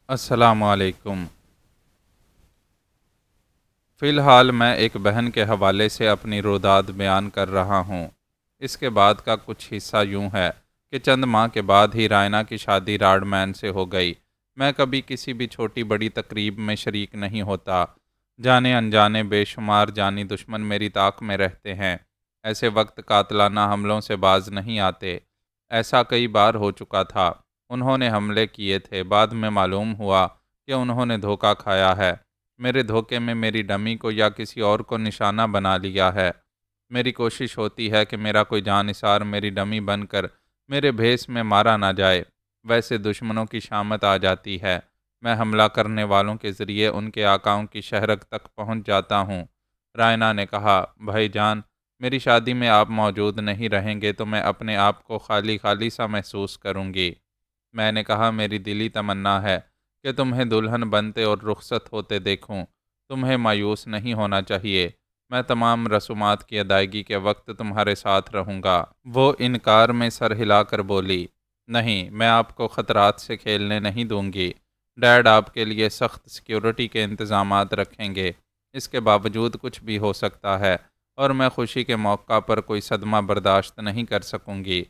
السلام علیکم۔ فی الحال میں ایک بہن کے حوالے سے اپنی روداد بیان کر رہا ہوں۔ اس کے بعد کا کچھ حصہ یوں ہے کہ چند ماہ کے بعد ہی رائنا کی شادی راڈ مین سے ہو گئی۔ میں کبھی کسی بھی چھوٹی بڑی تقریب میں شریک نہیں ہوتا۔ جانے انجانے بے شمار جانی دشمن میری طاق میں رہتے ہیں۔ ایسے وقت قاتلانہ حملوں سے باز نہیں آتے۔ ایسا کئی بار ہو چکا تھا۔ انہوں نے حملے کیے تھے، بعد میں معلوم ہوا کہ انہوں نے دھوکہ کھایا ہے۔ میرے دھوکے میں میری ڈمی کو یا کسی اور کو نشانہ بنا لیا ہے۔ میری کوشش ہوتی ہے کہ میرا کوئی جانثار میری ڈمی بن کر میرے بھیس میں مارا نہ جائے۔ ویسے دشمنوں کی شامت آ جاتی ہے۔ میں حملہ کرنے والوں کے ذریعے ان کے آقاؤں کی شہرگ تک پہنچ جاتا ہوں۔ رائنا نے کہا، بھائی جان، میری شادی میں آپ موجود نہیں رہیں گے تو میں اپنے آپ کو خالی خالی سا محسوس کروں گی۔ میں نے کہا، میری دلی تمنا ہے کہ تمہیں دلہن بنتے اور رخصت ہوتے دیکھوں۔ تمہیں مایوس نہیں ہونا چاہیے۔ میں تمام رسومات کی ادائیگی کے وقت تمہارے ساتھ رہوں گا۔ وہ انکار میں سر ہلا کر بولی، نہیں، میں آپ کو خطرات سے کھیلنے نہیں دوں گی۔ ڈیڈ آپ کے لیے سخت سیکیورٹی کے انتظامات رکھیں گے۔ اس کے باوجود کچھ بھی ہو سکتا ہے اور میں خوشی کے موقع پر کوئی صدمہ برداشت نہیں کر سکوں گی۔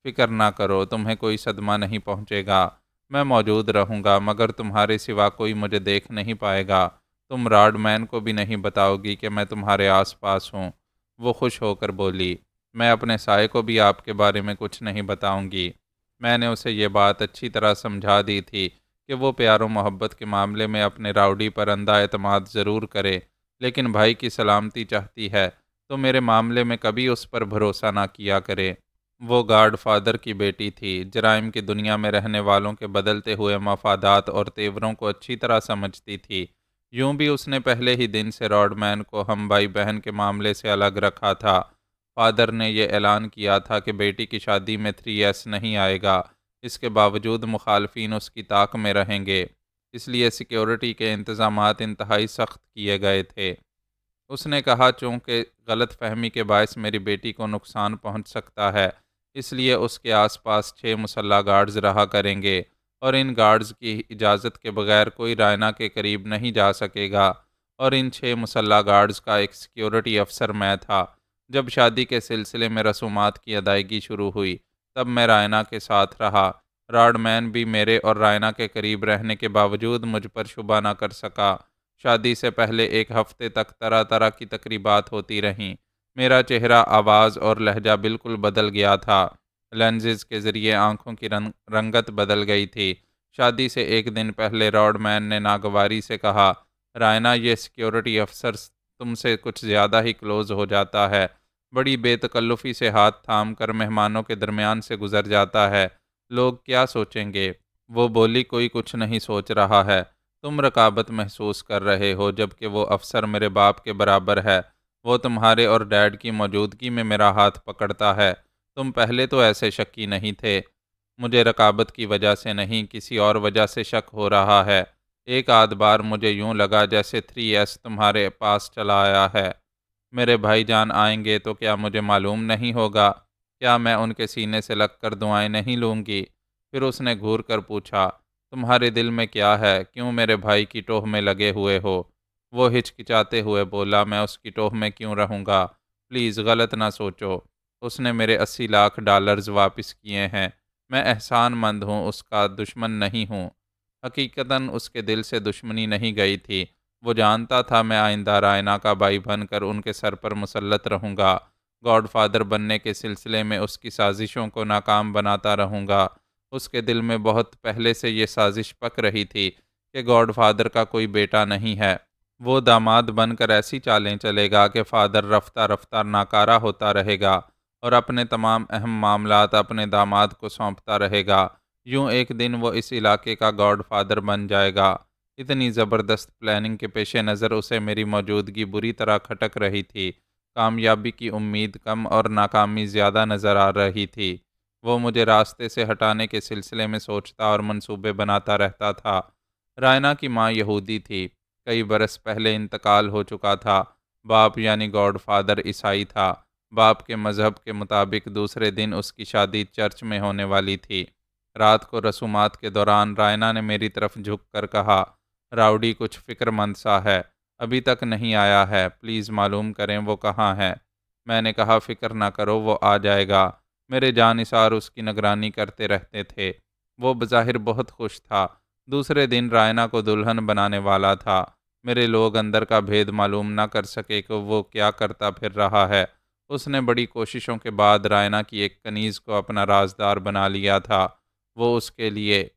فکر نہ کرو، تمہیں کوئی صدمہ نہیں پہنچے گا۔ میں موجود رہوں گا، مگر تمہارے سوا کوئی مجھے دیکھ نہیں پائے گا۔ تم راڈ مین کو بھی نہیں بتاؤ گی کہ میں تمہارے آس پاس ہوں۔ وہ خوش ہو کر بولی، میں اپنے سائے کو بھی آپ کے بارے میں کچھ نہیں بتاؤں گی۔ میں نے اسے یہ بات اچھی طرح سمجھا دی تھی کہ وہ پیار و محبت کے معاملے میں اپنے راؤڈی پر اندھا اعتماد ضرور کرے، لیکن بھائی کی سلامتی چاہتی ہے تو میرے معاملے میں کبھی اس پر بھروسہ نہ کیا کرے۔ وہ گاڈ فادر کی بیٹی تھی، جرائم کی دنیا میں رہنے والوں کے بدلتے ہوئے مفادات اور تیوروں کو اچھی طرح سمجھتی تھی۔ یوں بھی اس نے پہلے ہی دن سے راڈ مین کو ہم بھائی بہن کے معاملے سے الگ رکھا تھا۔ فادر نے یہ اعلان کیا تھا کہ بیٹی کی شادی میں 3S نہیں آئے گا۔ اس کے باوجود مخالفین اس کی طاق میں رہیں گے، اس لیے سیکیورٹی کے انتظامات انتہائی سخت کیے گئے تھے۔ اس نے کہا، چونکہ غلط فہمی کے باعث میری بیٹی کو نقصان پہنچ سکتا ہے، اس لیے اس کے آس پاس 6 مسلح گارڈز رہا کریں گے اور ان گارڈز کی اجازت کے بغیر کوئی رائنا کے قریب نہیں جا سکے گا، اور ان 6 مسلح گارڈز کا ایک سیکیورٹی افسر میں تھا۔ جب شادی کے سلسلے میں رسومات کی ادائیگی شروع ہوئی تب میں رائنا کے ساتھ رہا۔ راڈ مین بھی میرے اور رائنا کے قریب رہنے کے باوجود مجھ پر شبہ نہ کر سکا۔ شادی سے پہلے ایک ہفتے تک طرح طرح کی تقریبات ہوتی رہیں۔ میرا چہرہ، آواز اور لہجہ بالکل بدل گیا تھا۔ لینزز کے ذریعے آنکھوں کی رنگت بدل گئی تھی۔ شادی سے ایک دن پہلے راڈ مین نے ناگواری سے کہا، رائنا، یہ سیکیورٹی افسر تم سے کچھ زیادہ ہی کلوز ہو جاتا ہے۔ بڑی بے تکلفی سے ہاتھ تھام کر مہمانوں کے درمیان سے گزر جاتا ہے۔ لوگ کیا سوچیں گے؟ وہ بولی، کوئی کچھ نہیں سوچ رہا ہے۔ تم رقابت محسوس کر رہے ہو، جبکہ وہ افسر میرے باپ کے برابر ہے۔ وہ تمہارے اور ڈیڈ کی موجودگی میں میرا ہاتھ پکڑتا ہے۔ تم پہلے تو ایسے شکی نہیں تھے۔ مجھے رقابت کی وجہ سے نہیں، کسی اور وجہ سے شک ہو رہا ہے۔ ایک آدھ بار مجھے یوں لگا جیسے 3S تمہارے پاس چلا آیا ہے۔ میرے بھائی جان آئیں گے تو کیا مجھے معلوم نہیں ہوگا؟ کیا میں ان کے سینے سے لگ کر دعائیں نہیں لوں گی؟ پھر اس نے گھور کر پوچھا، تمہارے دل میں کیا ہے؟ کیوں میرے بھائی کی ٹوہ میں لگے ہوئے ہو؟ وہ ہچکچاتے ہوئے بولا، میں اس کی ٹوہ میں کیوں رہوں گا؟ پلیز غلط نہ سوچو۔ اس نے میرے 80 لاکھ ڈالرز واپس کیے ہیں۔ میں احسان مند ہوں، اس کا دشمن نہیں ہوں۔ حقیقتاً اس کے دل سے دشمنی نہیں گئی تھی۔ وہ جانتا تھا میں آئندہ رائنا کا بھائی بن کر ان کے سر پر مسلط رہوں گا۔ گاڈ فادر بننے کے سلسلے میں اس کی سازشوں کو ناکام بناتا رہوں گا۔ اس کے دل میں بہت پہلے سے یہ سازش پک رہی تھی کہ گاڈ فادر کا کوئی بیٹا نہیں ہے۔ وہ داماد بن کر ایسی چالیں چلے گا کہ فادر رفتہ رفتہ ناکارہ ہوتا رہے گا اور اپنے تمام اہم معاملات اپنے داماد کو سونپتا رہے گا۔ یوں ایک دن وہ اس علاقے کا گاڈ فادر بن جائے گا۔ اتنی زبردست پلاننگ کے پیش نظر اسے میری موجودگی بری طرح کھٹک رہی تھی۔ کامیابی کی امید کم اور ناکامی زیادہ نظر آ رہی تھی۔ وہ مجھے راستے سے ہٹانے کے سلسلے میں سوچتا اور منصوبے بناتا رہتا تھا۔ رائنا کی ماں یہودی تھی۔ کئی برس پہلے انتقال ہو چکا تھا۔ باپ یعنی گاڈ فادر عیسائی تھا۔ باپ کے مذہب کے مطابق دوسرے دن اس کی شادی چرچ میں ہونے والی تھی۔ رات کو رسومات کے دوران رائنا نے میری طرف جھک کر کہا، راؤڈی کچھ فکر مند سا ہے، ابھی تک نہیں آیا ہے، پلیز معلوم کریں وہ کہاں ہے۔ میں نے کہا، فکر نہ کرو، وہ آ جائے گا۔ میرے جانثار اس کی نگرانی کرتے رہتے تھے۔ وہ بظاہر بہت خوش تھا، دوسرے دن رائنا کو دلہن بنانے والا تھا۔ میرے لوگ اندر کا بھید معلوم نہ کر سکے کہ وہ کیا کرتا پھر رہا ہے۔ اس نے بڑی کوششوں کے بعد رائنا کی ایک کنیز کو اپنا رازدار بنا لیا تھا۔ وہ اس کے لیے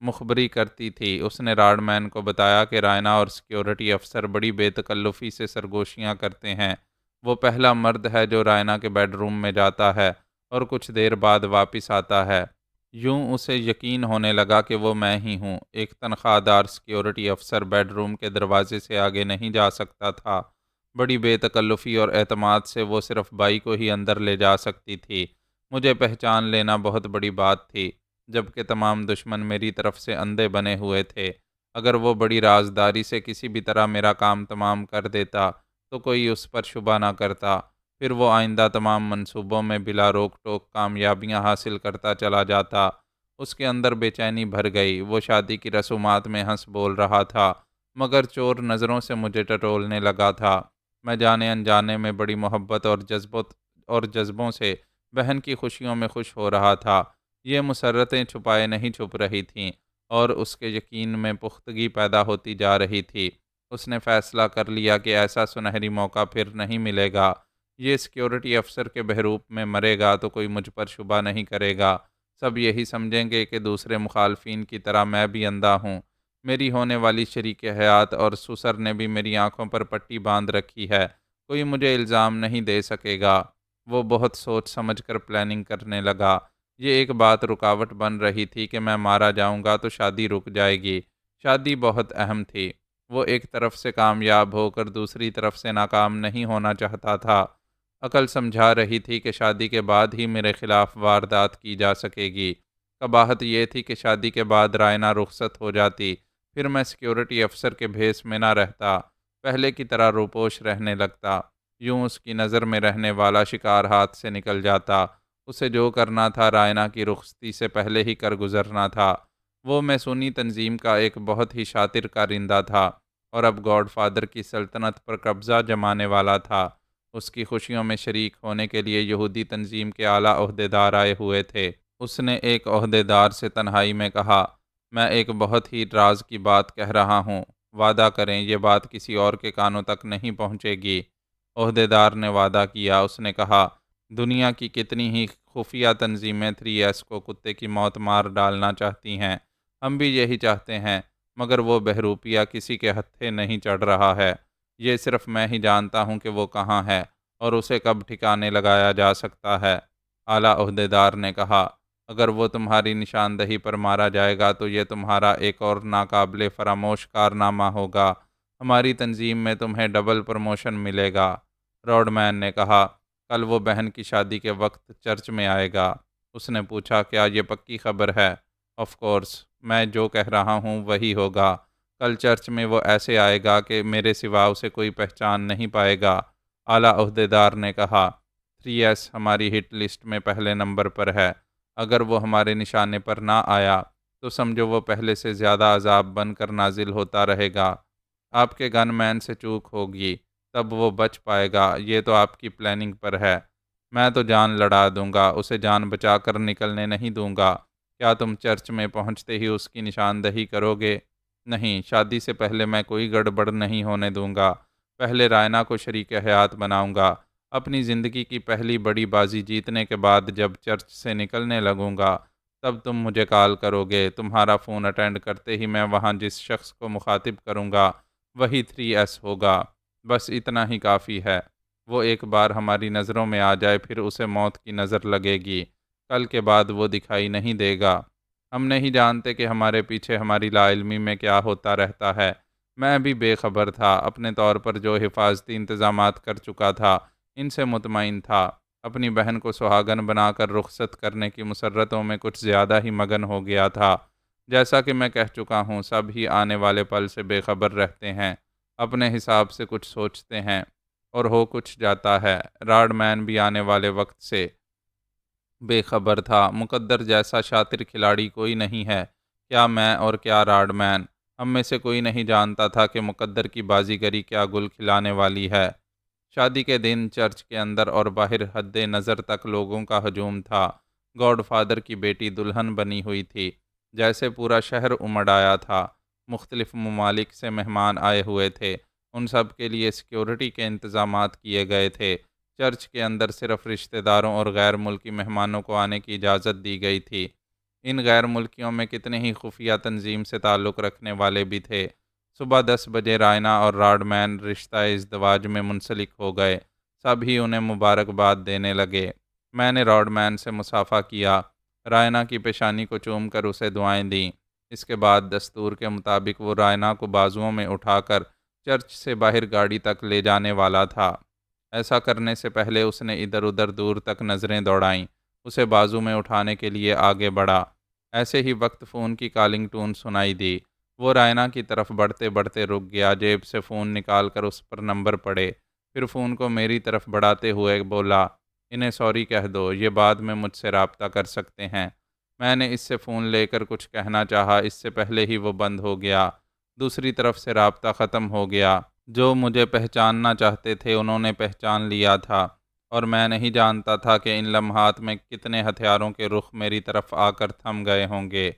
مخبری کرتی تھی۔ اس نے راڈ مین کو بتایا کہ رائنا اور سیکیورٹی افسر بڑی بے تکلفی سے سرگوشیاں کرتے ہیں۔ وہ پہلا مرد ہے جو رائنا کے بیڈ روم میں جاتا ہے اور کچھ دیر بعد واپس آتا ہے۔ یوں اسے یقین ہونے لگا کہ وہ میں ہی ہوں۔ ایک تنخواہ دار سیکیورٹی افسر بیڈ روم کے دروازے سے آگے نہیں جا سکتا تھا۔ بڑی بے تکلفی اور اعتماد سے وہ صرف بائی کو ہی اندر لے جا سکتی تھی۔ مجھے پہچان لینا بہت بڑی بات تھی، جبکہ تمام دشمن میری طرف سے اندھے بنے ہوئے تھے۔ اگر وہ بڑی رازداری سے کسی بھی طرح میرا کام تمام کر دیتا تو کوئی اس پر شبہ نہ کرتا۔ پھر وہ آئندہ تمام منصوبوں میں بلا روک ٹوک کامیابیاں حاصل کرتا چلا جاتا۔ اس کے اندر بے چینی بھر گئی۔ وہ شادی کی رسومات میں ہنس بول رہا تھا، مگر چور نظروں سے مجھے ٹٹولنے لگا تھا۔ میں جانے انجانے میں بڑی محبت اور جذبوں سے بہن کی خوشیوں میں خوش ہو رہا تھا۔ یہ مسرتیں چھپائے نہیں چھپ رہی تھیں اور اس کے یقین میں پختگی پیدا ہوتی جا رہی تھی۔ اس نے فیصلہ کر لیا کہ ایسا سنہری موقع پھر نہیں ملے گا۔ یہ سیکیورٹی افسر کے بحروپ میں مرے گا تو کوئی مجھ پر شبہ نہیں کرے گا۔ سب یہی سمجھیں گے کہ دوسرے مخالفین کی طرح میں بھی اندھا ہوں۔ میری ہونے والی شریک حیات اور سسر نے بھی میری آنکھوں پر پٹی باندھ رکھی ہے، کوئی مجھے الزام نہیں دے سکے گا۔ وہ بہت سوچ سمجھ کر پلاننگ کرنے لگا۔ یہ ایک بات رکاوٹ بن رہی تھی کہ میں مارا جاؤں گا تو شادی رک جائے گی۔ شادی بہت اہم تھی۔ وہ ایک طرف سے کامیاب ہو کر دوسری طرف سے ناکام نہیں ہونا چاہتا تھا۔ عقل سمجھا رہی تھی کہ شادی کے بعد ہی میرے خلاف واردات کی جا سکے گی۔ قباحت یہ تھی کہ شادی کے بعد رائنا رخصت ہو جاتی، پھر میں سیکیورٹی افسر کے بھیس میں نہ رہتا، پہلے کی طرح روپوش رہنے لگتا۔ یوں اس کی نظر میں رہنے والا شکار ہاتھ سے نکل جاتا۔ اسے جو کرنا تھا رائنا کی رخصتی سے پہلے ہی کر گزرنا تھا۔ وہ میسونی تنظیم کا ایک بہت ہی شاطر کارندہ تھا اور اب گاڈ فادر کی سلطنت پر قبضہ جمانے والا تھا۔ اس کی خوشیوں میں شریک ہونے کے لیے یہودی تنظیم کے اعلیٰ عہدیدار آئے ہوئے تھے۔ اس نے ایک عہدیدار سے تنہائی میں کہا، میں ایک بہت ہی راز کی بات کہہ رہا ہوں، وعدہ کریں یہ بات کسی اور کے کانوں تک نہیں پہنچے گی۔ عہدیدار نے وعدہ کیا۔ اس نے کہا، دنیا کی کتنی ہی خفیہ تنظیمیں 3S کو کتے کی موت مار ڈالنا چاہتی ہیں، ہم بھی یہی چاہتے ہیں، مگر وہ بہروپیہ کسی کے ہتھے نہیں چڑھ رہا ہے۔ یہ صرف میں ہی جانتا ہوں کہ وہ کہاں ہے اور اسے کب ٹھکانے لگایا جا سکتا ہے۔ اعلیٰ عہدیدار نے کہا، اگر وہ تمہاری نشاندہی پر مارا جائے گا تو یہ تمہارا ایک اور ناقابل فراموش کارنامہ ہوگا۔ ہماری تنظیم میں تمہیں ڈبل پروموشن ملے گا۔ راڈ مین نے کہا، کل وہ بہن کی شادی کے وقت چرچ میں آئے گا۔ اس نے پوچھا، کیا یہ پکی خبر ہے؟ آف کورس، میں جو کہہ رہا ہوں وہی ہوگا۔ کل چرچ میں وہ ایسے آئے گا کہ میرے سوا اسے کوئی پہچان نہیں پائے گا۔ اعلیٰ عہدیدار نے کہا، 3S ہماری ہٹ لسٹ میں پہلے نمبر پر ہے۔ اگر وہ ہمارے نشانے پر نہ آیا تو سمجھو وہ پہلے سے زیادہ عذاب بن کر نازل ہوتا رہے گا۔ آپ کے گن مین سے چوک ہوگی، تب وہ بچ پائے گا۔ یہ تو آپ کی پلاننگ پر ہے۔ میں تو جان لڑا دوں گا، اسے جان بچا کر نکلنے نہیں دوں گا۔ کیا تم چرچ میں پہنچتے ہی اس کی نشاندہی کرو گے؟ نہیں، شادی سے پہلے میں کوئی گڑبڑ نہیں ہونے دوں گا۔ پہلے رائنا کو شریک حیات بناؤں گا۔ اپنی زندگی کی پہلی بڑی بازی جیتنے کے بعد جب چرچ سے نکلنے لگوں گا تب تم مجھے کال کرو گے۔ تمہارا فون اٹینڈ کرتے ہی میں وہاں جس شخص کو مخاطب کروں گا وہی 3S ہوگا۔ بس اتنا ہی کافی ہے۔ وہ ایک بار ہماری نظروں میں آ جائے پھر اسے موت کی نظر لگے گی۔ کل کے بعد وہ دکھائی نہیں دے گا۔ ہم نہیں جانتے کہ ہمارے پیچھے ہماری لا علمی میں کیا ہوتا رہتا ہے۔ میں بھی بے خبر تھا۔ اپنے طور پر جو حفاظتی انتظامات کر چکا تھا ان سے مطمئن تھا۔ اپنی بہن کو سہاگن بنا کر رخصت کرنے کی مسرتوں میں کچھ زیادہ ہی مگن ہو گیا تھا۔ جیسا کہ میں کہہ چکا ہوں، سب ہی آنے والے پل سے بے خبر رہتے ہیں، اپنے حساب سے کچھ سوچتے ہیں اور ہو کچھ جاتا ہے۔ راڈ مین بھی آنے والے وقت سے بے خبر تھا۔ مقدر جیسا شاطر کھلاڑی کوئی نہیں ہے، کیا میں اور کیا راڈ مین۔ ہم میں سے کوئی نہیں جانتا تھا کہ مقدر کی بازیگری کیا گل کھلانے والی ہے۔ شادی کے دن چرچ کے اندر اور باہر حد نظر تک لوگوں کا ہجوم تھا۔ گاڈ فادر کی بیٹی دلہن بنی ہوئی تھی، جیسے پورا شہر امڑ آیا تھا۔ مختلف ممالک سے مہمان آئے ہوئے تھے، ان سب کے لیے سیکیورٹی کے انتظامات کیے گئے تھے۔ چرچ کے اندر صرف رشتہ داروں اور غیر ملکی مہمانوں کو آنے کی اجازت دی گئی تھی۔ ان غیر ملکیوں میں کتنے ہی خفیہ تنظیم سے تعلق رکھنے والے بھی تھے۔ صبح 10 بجے رائنا اور راڈ مین رشتہ ازدواج میں منسلک ہو گئے۔ سب ہی انہیں مبارکباد دینے لگے۔ میں نے راڈ مین سے مصافحہ کیا، رائنا کی پیشانی کو چوم کر اسے دعائیں دیں۔ اس کے بعد دستور کے مطابق وہ رائنا کو بازوؤں میں اٹھا کر چرچ سے باہر گاڑی تک لے جانے والا تھا۔ ایسا کرنے سے پہلے اس نے ادھر ادھر دور تک نظریں دوڑائیں، اسے بازو میں اٹھانے کے لیے آگے بڑھا۔ ایسے ہی وقت فون کی کالنگ ٹون سنائی دی۔ وہ رائنا کی طرف بڑھتے بڑھتے رک گیا، جیب سے فون نکال کر اس پر نمبر پڑھے، پھر فون کو میری طرف بڑھاتے ہوئے بولا، انہیں سوری کہہ دو، یہ بعد میں مجھ سے رابطہ کر سکتے ہیں۔ میں نے اس سے فون لے کر کچھ کہنا چاہا، اس سے پہلے ہی وہ بند ہو گیا۔ دوسری طرف سے رابطہ ختم ہو گیا۔ جو مجھے پہچاننا چاہتے تھے انہوں نے پہچان لیا تھا، اور میں نہیں جانتا تھا کہ ان لمحات میں کتنے ہتھیاروں کے رخ میری طرف آ کر تھم گئے ہوں گے۔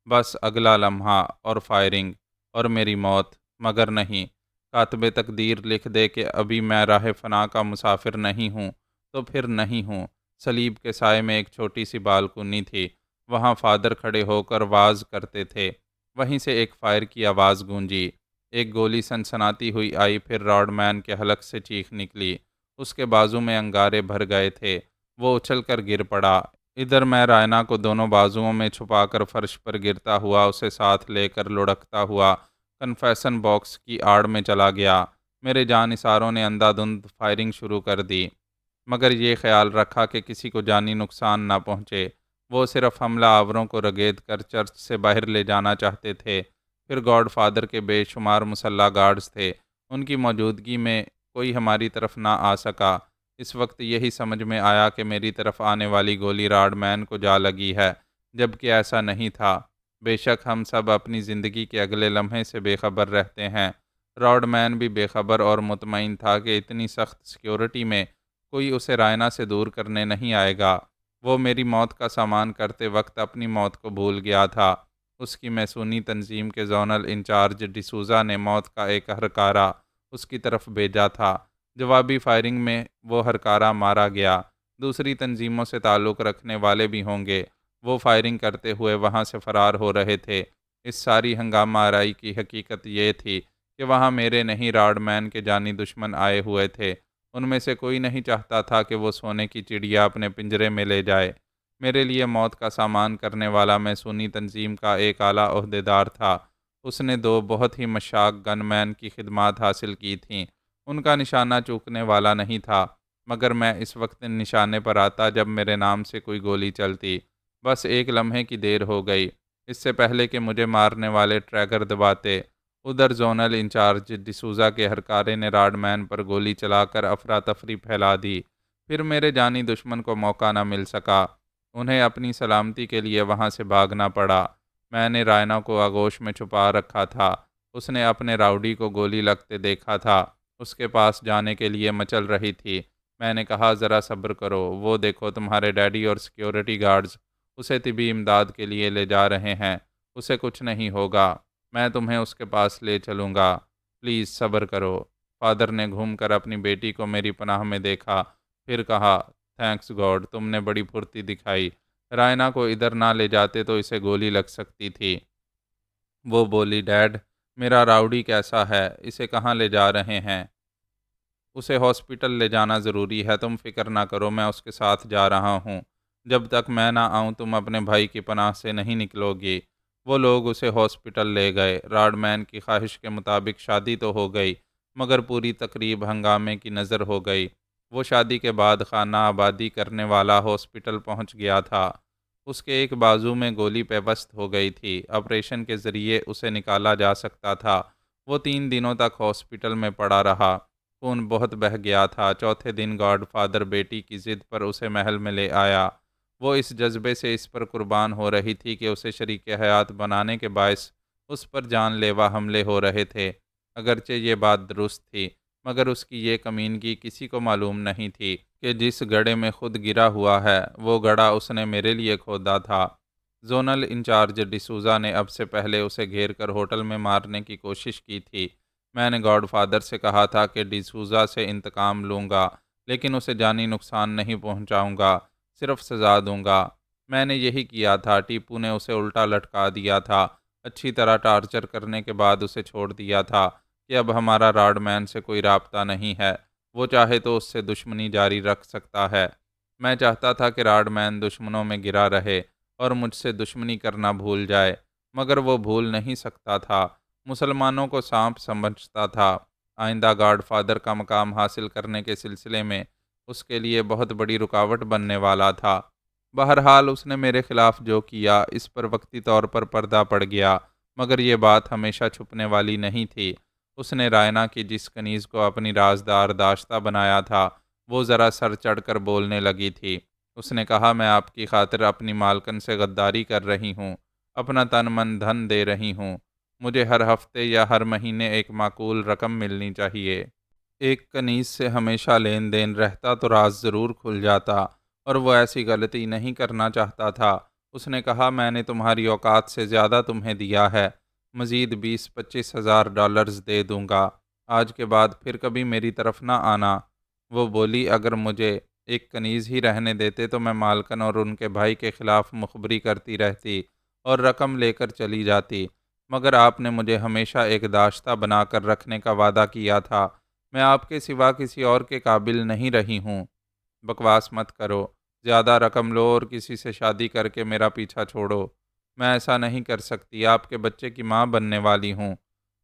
بس اگلا لمحہ اور فائرنگ اور میری موت، مگر نہیں۔ کاتب تقدیر لکھ دے کہ ابھی میں راہ فنا کا مسافر نہیں ہوں تو پھر نہیں ہوں۔ صلیب کے سائے میں ایک چھوٹی سی بالکنی تھی، وہاں فادر کھڑے ہو کر واز کرتے تھے۔ وہیں سے ایک فائر کی آواز گونجی، ایک گولی سنسناتی ہوئی آئی، پھر راڈ مین کے حلق سے چیخ نکلی۔ اس کے بازو میں انگارے بھر گئے تھے، وہ اچھل کر گر پڑا۔ ادھر میں رائنا کو دونوں بازوؤں میں چھپا کر فرش پر گرتا ہوا اسے ساتھ لے کر لڑکتا ہوا کنفیشن باکس کی آڑ میں چلا گیا۔ میرے جانثاروں نے اندھا دھند فائرنگ شروع کر دی، مگر یہ خیال رکھا کہ کسی کو جانی نقصان نہ پہنچے۔ وہ صرف حملہ آوروں کو رگید کر چرچ سے باہر لے جانا چاہتے تھے۔ پھر گاڈ فادر کے بے شمار مسلح گارڈز تھے، ان کی موجودگی میں کوئی ہماری طرف نہ آ سکا۔ اس وقت یہی سمجھ میں آیا کہ میری طرف آنے والی گولی راڈ مین کو جا لگی ہے، جبکہ ایسا نہیں تھا۔ بے شک ہم سب اپنی زندگی کے اگلے لمحے سے بے خبر رہتے ہیں۔ راڈ مین بھی بے خبر اور مطمئن تھا کہ اتنی سخت سیکیورٹی میں کوئی اسے رائنا سے دور کرنے نہیں آئے گا۔ وہ میری موت کا سامان کرتے وقت اپنی موت کو بھول گیا تھا۔ اس کی میسونی تنظیم کے زونل انچارج ڈسوزا نے موت کا ایک ہرکارہ اس کی طرف بھیجا تھا۔ جوابی فائرنگ میں وہ ہرکارہ مارا گیا۔ دوسری تنظیموں سے تعلق رکھنے والے بھی ہوں گے، وہ فائرنگ کرتے ہوئے وہاں سے فرار ہو رہے تھے۔ اس ساری ہنگامہ آرائی کی حقیقت یہ تھی کہ وہاں میرے نہیں راڈ مین کے جانی دشمن آئے ہوئے تھے۔ ان میں سے کوئی نہیں چاہتا تھا کہ وہ سونے کی چڑیا اپنے پنجرے میں لے جائے۔ میرے لیے موت کا سامان کرنے والا میسونی تنظیم کا ایک اعلیٰ عہدیدار تھا۔ اس نے 2 بہت ہی مشاق گن مین کی خدمات حاصل کی تھیں۔ ان کا نشانہ چوکنے والا نہیں تھا، مگر میں اس وقت نشانے پر آتا جب میرے نام سے کوئی گولی چلتی۔ بس ایک لمحے کی دیر ہو گئی۔ اس سے پہلے کہ مجھے مارنے والے ٹریگر دباتے، ادھر زونل انچارج ڈسوزا کے ہرکارے نے راڈ مین پر گولی چلا کر افراتفری پھیلا دی۔ پھر میرے جانی دشمن کو موقع نہ مل سکا، انہیں اپنی سلامتی کے لیے وہاں سے بھاگنا پڑا۔ میں نے رائنا کو آغوش میں چھپا رکھا تھا، اس نے اپنے راؤڈی کو گولی لگتے دیکھا تھا، اس کے پاس جانے کے لیے مچل رہی تھی۔ میں نے کہا ذرا صبر کرو، وہ دیکھو تمہارے ڈیڈی اور سیکیورٹی گارڈز اسے طبی امداد کے لیے لے جا رہے ہیں، اسے کچھ نہیں ہوگا، میں تمہیں اس کے پاس لے چلوں گا، پلیز صبر کرو۔ فادر نے گھوم کر اپنی بیٹی کو میری پناہ میں دیکھا، پھر کہا تھینکس گاڈ، تم نے بڑی پھرتی دکھائی، رائنا کو ادھر نہ لے جاتے تو اسے گولی لگ سکتی تھی۔ وہ بولی ڈیڈ، میرا راؤڈی کیسا ہے، اسے کہاں لے جا رہے ہیں؟ اسے ہاسپٹل لے جانا ضروری ہے، تم فکر نہ کرو، میں اس کے ساتھ جا رہا ہوں، جب تک میں نہ آؤں تم اپنے بھائی کی پناہ سے نہیں نکلو گی۔ وہ لوگ اسے ہاسپٹل لے گئے۔ راڈ مین کی خواہش کے مطابق شادی تو ہو گئی، مگر پوری تقریب ہنگامے کی نظر ہو گئی۔ وہ شادی کے بعد خانہ آبادی کرنے والا ہاسپٹل پہنچ گیا تھا۔ اس کے ایک بازو میں گولی پیوست ہو گئی تھی، آپریشن کے ذریعے اسے نکالا جا سکتا تھا۔ وہ 3 دنوں تک ہاسپٹل میں پڑا رہا، خون بہت بہہ گیا تھا۔ چوتھے دن گاڈ فادر بیٹی کی ضد پر اسے محل میں لے آیا۔ وہ اس جذبے سے اس پر قربان ہو رہی تھی کہ اسے شریک حیات بنانے کے باعث اس پر جان لیوا حملے ہو رہے تھے۔ اگرچہ یہ بات درست تھی، مگر اس کی یہ کمینگی کسی کو معلوم نہیں تھی کہ جس گڑھے میں خود گرا ہوا ہے وہ گڑھا اس نے میرے لیے کھودا تھا۔ زونل انچارج ڈسوزا نے اب سے پہلے اسے گھیر کر ہوٹل میں مارنے کی کوشش کی تھی۔ میں نے گاڈ فادر سے کہا تھا کہ ڈسوزا سے انتقام لوں گا، لیکن اسے جانی نقصان نہیں پہنچاؤں گا، صرف سزا دوں گا۔ میں نے یہی کیا تھا۔ ٹیپو نے اسے الٹا لٹکا دیا تھا، اچھی طرح ٹارچر کرنے کے بعد اسے چھوڑ دیا تھا کہ اب ہمارا راڈ مین سے کوئی رابطہ نہیں ہے، وہ چاہے تو اس سے دشمنی جاری رکھ سکتا ہے۔ میں چاہتا تھا کہ راڈ مین دشمنوں میں گرا رہے اور مجھ سے دشمنی کرنا بھول جائے، مگر وہ بھول نہیں سکتا تھا۔ مسلمانوں کو سانپ سمجھتا تھا۔ آئندہ گاڈ فادر کا مقام حاصل کرنے کے سلسلے میں اس کے لیے بہت بڑی رکاوٹ بننے والا تھا۔ بہرحال اس نے میرے خلاف جو کیا اس پر وقتی طور پر پردہ پڑ گیا، مگر یہ بات ہمیشہ چھپنے والی نہیں تھی۔ اس نے رائنا کی جس کنیز کو اپنی رازدار داشتہ بنایا تھا وہ ذرا سر چڑھ کر بولنے لگی تھی۔ اس نے کہا، میں آپ کی خاطر اپنی مالکن سے غداری کر رہی ہوں، اپنا تن من دھن دے رہی ہوں۔ مجھے ہر ہفتے یا ہر مہینے ایک معقول رقم ملنی چاہیے۔ ایک کنیز سے ہمیشہ لین دین رہتا تو راز ضرور کھل جاتا، اور وہ ایسی غلطی نہیں کرنا چاہتا تھا۔ اس نے کہا، میں نے تمہاری اوقات سے زیادہ تمہیں دیا ہے، مزید 20-25 ہزار ڈالرز دے دوں گا۔ آج کے بعد پھر کبھی میری طرف نہ آنا۔ وہ بولی، اگر مجھے ایک کنیز ہی رہنے دیتے تو میں مالکن اور ان کے بھائی کے خلاف مخبری کرتی رہتی اور رقم لے کر چلی جاتی، مگر آپ نے مجھے ہمیشہ ایک داشتہ بنا کر رکھنے کا وعدہ کیا تھا۔ میں آپ کے سوا کسی اور کے قابل نہیں رہی ہوں۔ بکواس مت کرو، زیادہ رقم لو اور کسی سے شادی کر کے میرا پیچھا چھوڑو۔ میں ایسا نہیں کر سکتی، آپ کے بچے کی ماں بننے والی ہوں۔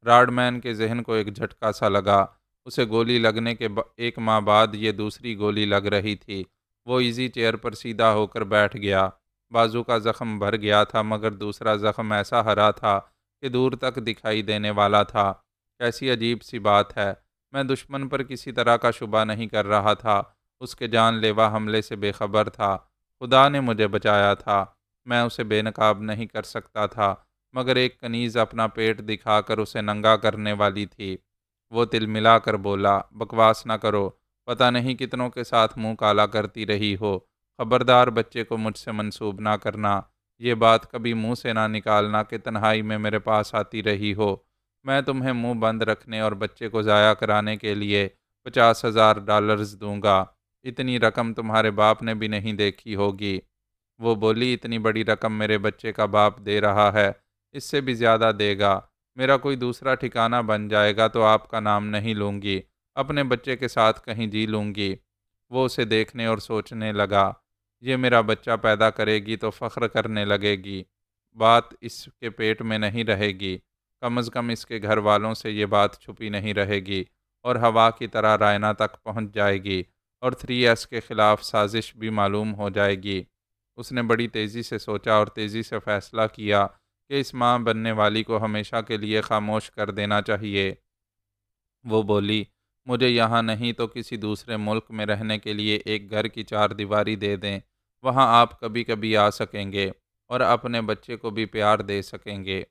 راڈ مین کے ذہن کو ایک جھٹکا سا لگا۔ اسے گولی لگنے کے ایک ماہ بعد یہ دوسری گولی لگ رہی تھی۔ وہ ایزی چیئر پر سیدھا ہو کر بیٹھ گیا۔ بازو کا زخم بھر گیا تھا، مگر دوسرا زخم ایسا ہرا تھا کہ دور تک دکھائی دینے والا تھا۔ کیسی عجیب سی بات ہے، میں دشمن پر کسی طرح کا شبہ نہیں کر رہا تھا، اس کے جان لیوا حملے سے بے خبر تھا۔ خدا نے مجھے بچایا تھا، میں اسے بے نقاب نہیں کر سکتا تھا، مگر ایک کنیز اپنا پیٹ دکھا کر اسے ننگا کرنے والی تھی۔ وہ تل ملا کر بولا، بکواس نہ کرو، پتہ نہیں کتنوں کے ساتھ منہ کالا کرتی رہی ہو۔ خبردار بچے کو مجھ سے منسوب نہ کرنا، یہ بات کبھی منہ سے نہ نکالنا کہ تنہائی میں میرے پاس آتی رہی ہو۔ میں تمہیں منہ بند رکھنے اور بچے کو ضائع کرانے کے لیے 50,000 ڈالرز دوں گا۔ اتنی رقم تمہارے باپ نے بھی نہیں دیکھی ہوگی۔ وہ بولی، اتنی بڑی رقم میرے بچے کا باپ دے رہا ہے، اس سے بھی زیادہ دے گا۔ میرا کوئی دوسرا ٹھکانہ بن جائے گا تو آپ کا نام نہیں لوں گی، اپنے بچے کے ساتھ کہیں جی لوں گی۔ وہ اسے دیکھنے اور سوچنے لگا، یہ میرا بچہ پیدا کرے گی تو فخر کرنے لگے گی، بات اس کے پیٹ میں نہیں رہے گی، کم از کم اس کے گھر والوں سے یہ بات چھپی نہیں رہے گی، اور ہوا کی طرح رائنا تک پہنچ جائے گی، اور 3S کے خلاف سازش بھی معلوم ہو جائے گی۔ اس نے بڑی تیزی سے سوچا اور تیزی سے فیصلہ کیا کہ اس ماں بننے والی کو ہمیشہ کے لیے خاموش کر دینا چاہیے۔ وہ بولی، مجھے یہاں نہیں تو کسی دوسرے ملک میں رہنے کے لیے ایک گھر کی 4 دیواری دے دیں، وہاں آپ کبھی کبھی آ سکیں گے اور اپنے بچے کو بھی پیار دے سکیں گے۔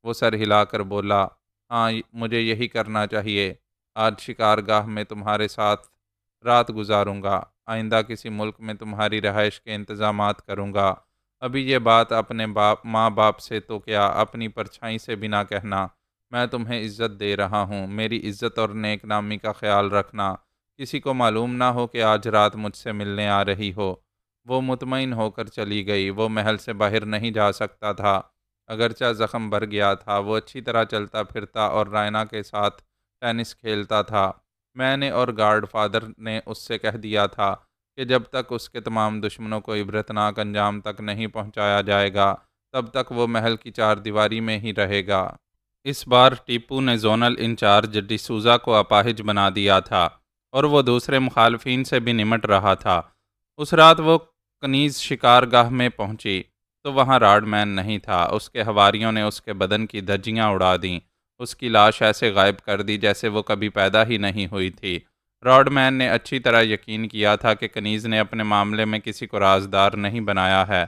وہ سر ہلا کر بولا، ہاں مجھے یہی کرنا چاہیے۔ آج شکارگاہ میں تمہارے ساتھ رات گزاروں گا، آئندہ کسی ملک میں تمہاری رہائش کے انتظامات کروں گا۔ ابھی یہ بات اپنے ماں باپ سے تو کیا، اپنی پرچھائی سے بھی نہ کہنا۔ میں تمہیں عزت دے رہا ہوں، میری عزت اور نیک نامی کا خیال رکھنا، کسی کو معلوم نہ ہو کہ آج رات مجھ سے ملنے آ رہی ہو۔ وہ مطمئن ہو کر چلی گئی۔ وہ محل سے باہر نہیں جا سکتا تھا، اگرچہ زخم بھر گیا تھا۔ وہ اچھی طرح چلتا پھرتا اور رائنا کے ساتھ ٹینس کھیلتا تھا۔ میں نے اور گارڈ فادر نے اس سے کہہ دیا تھا کہ جب تک اس کے تمام دشمنوں کو عبرتناک انجام تک نہیں پہنچایا جائے گا، تب تک وہ محل کی 4 دیواری میں ہی رہے گا۔ اس بار ٹیپو نے زونل انچارج ڈسوزا کو اپاہج بنا دیا تھا اور وہ دوسرے مخالفین سے بھی نمٹ رہا تھا۔ اس رات وہ کنیز شکارگاہ میں پہنچی تو وہاں راڈ مین نہیں تھا۔ اس کے حواریوں نے اس کے بدن کی دھجیاں اڑا دیں، اس کی لاش ایسے غائب کر دی جیسے وہ کبھی پیدا ہی نہیں ہوئی تھی۔ راڈ مین نے اچھی طرح یقین کیا تھا کہ کنیز نے اپنے معاملے میں کسی کو رازدار نہیں بنایا ہے۔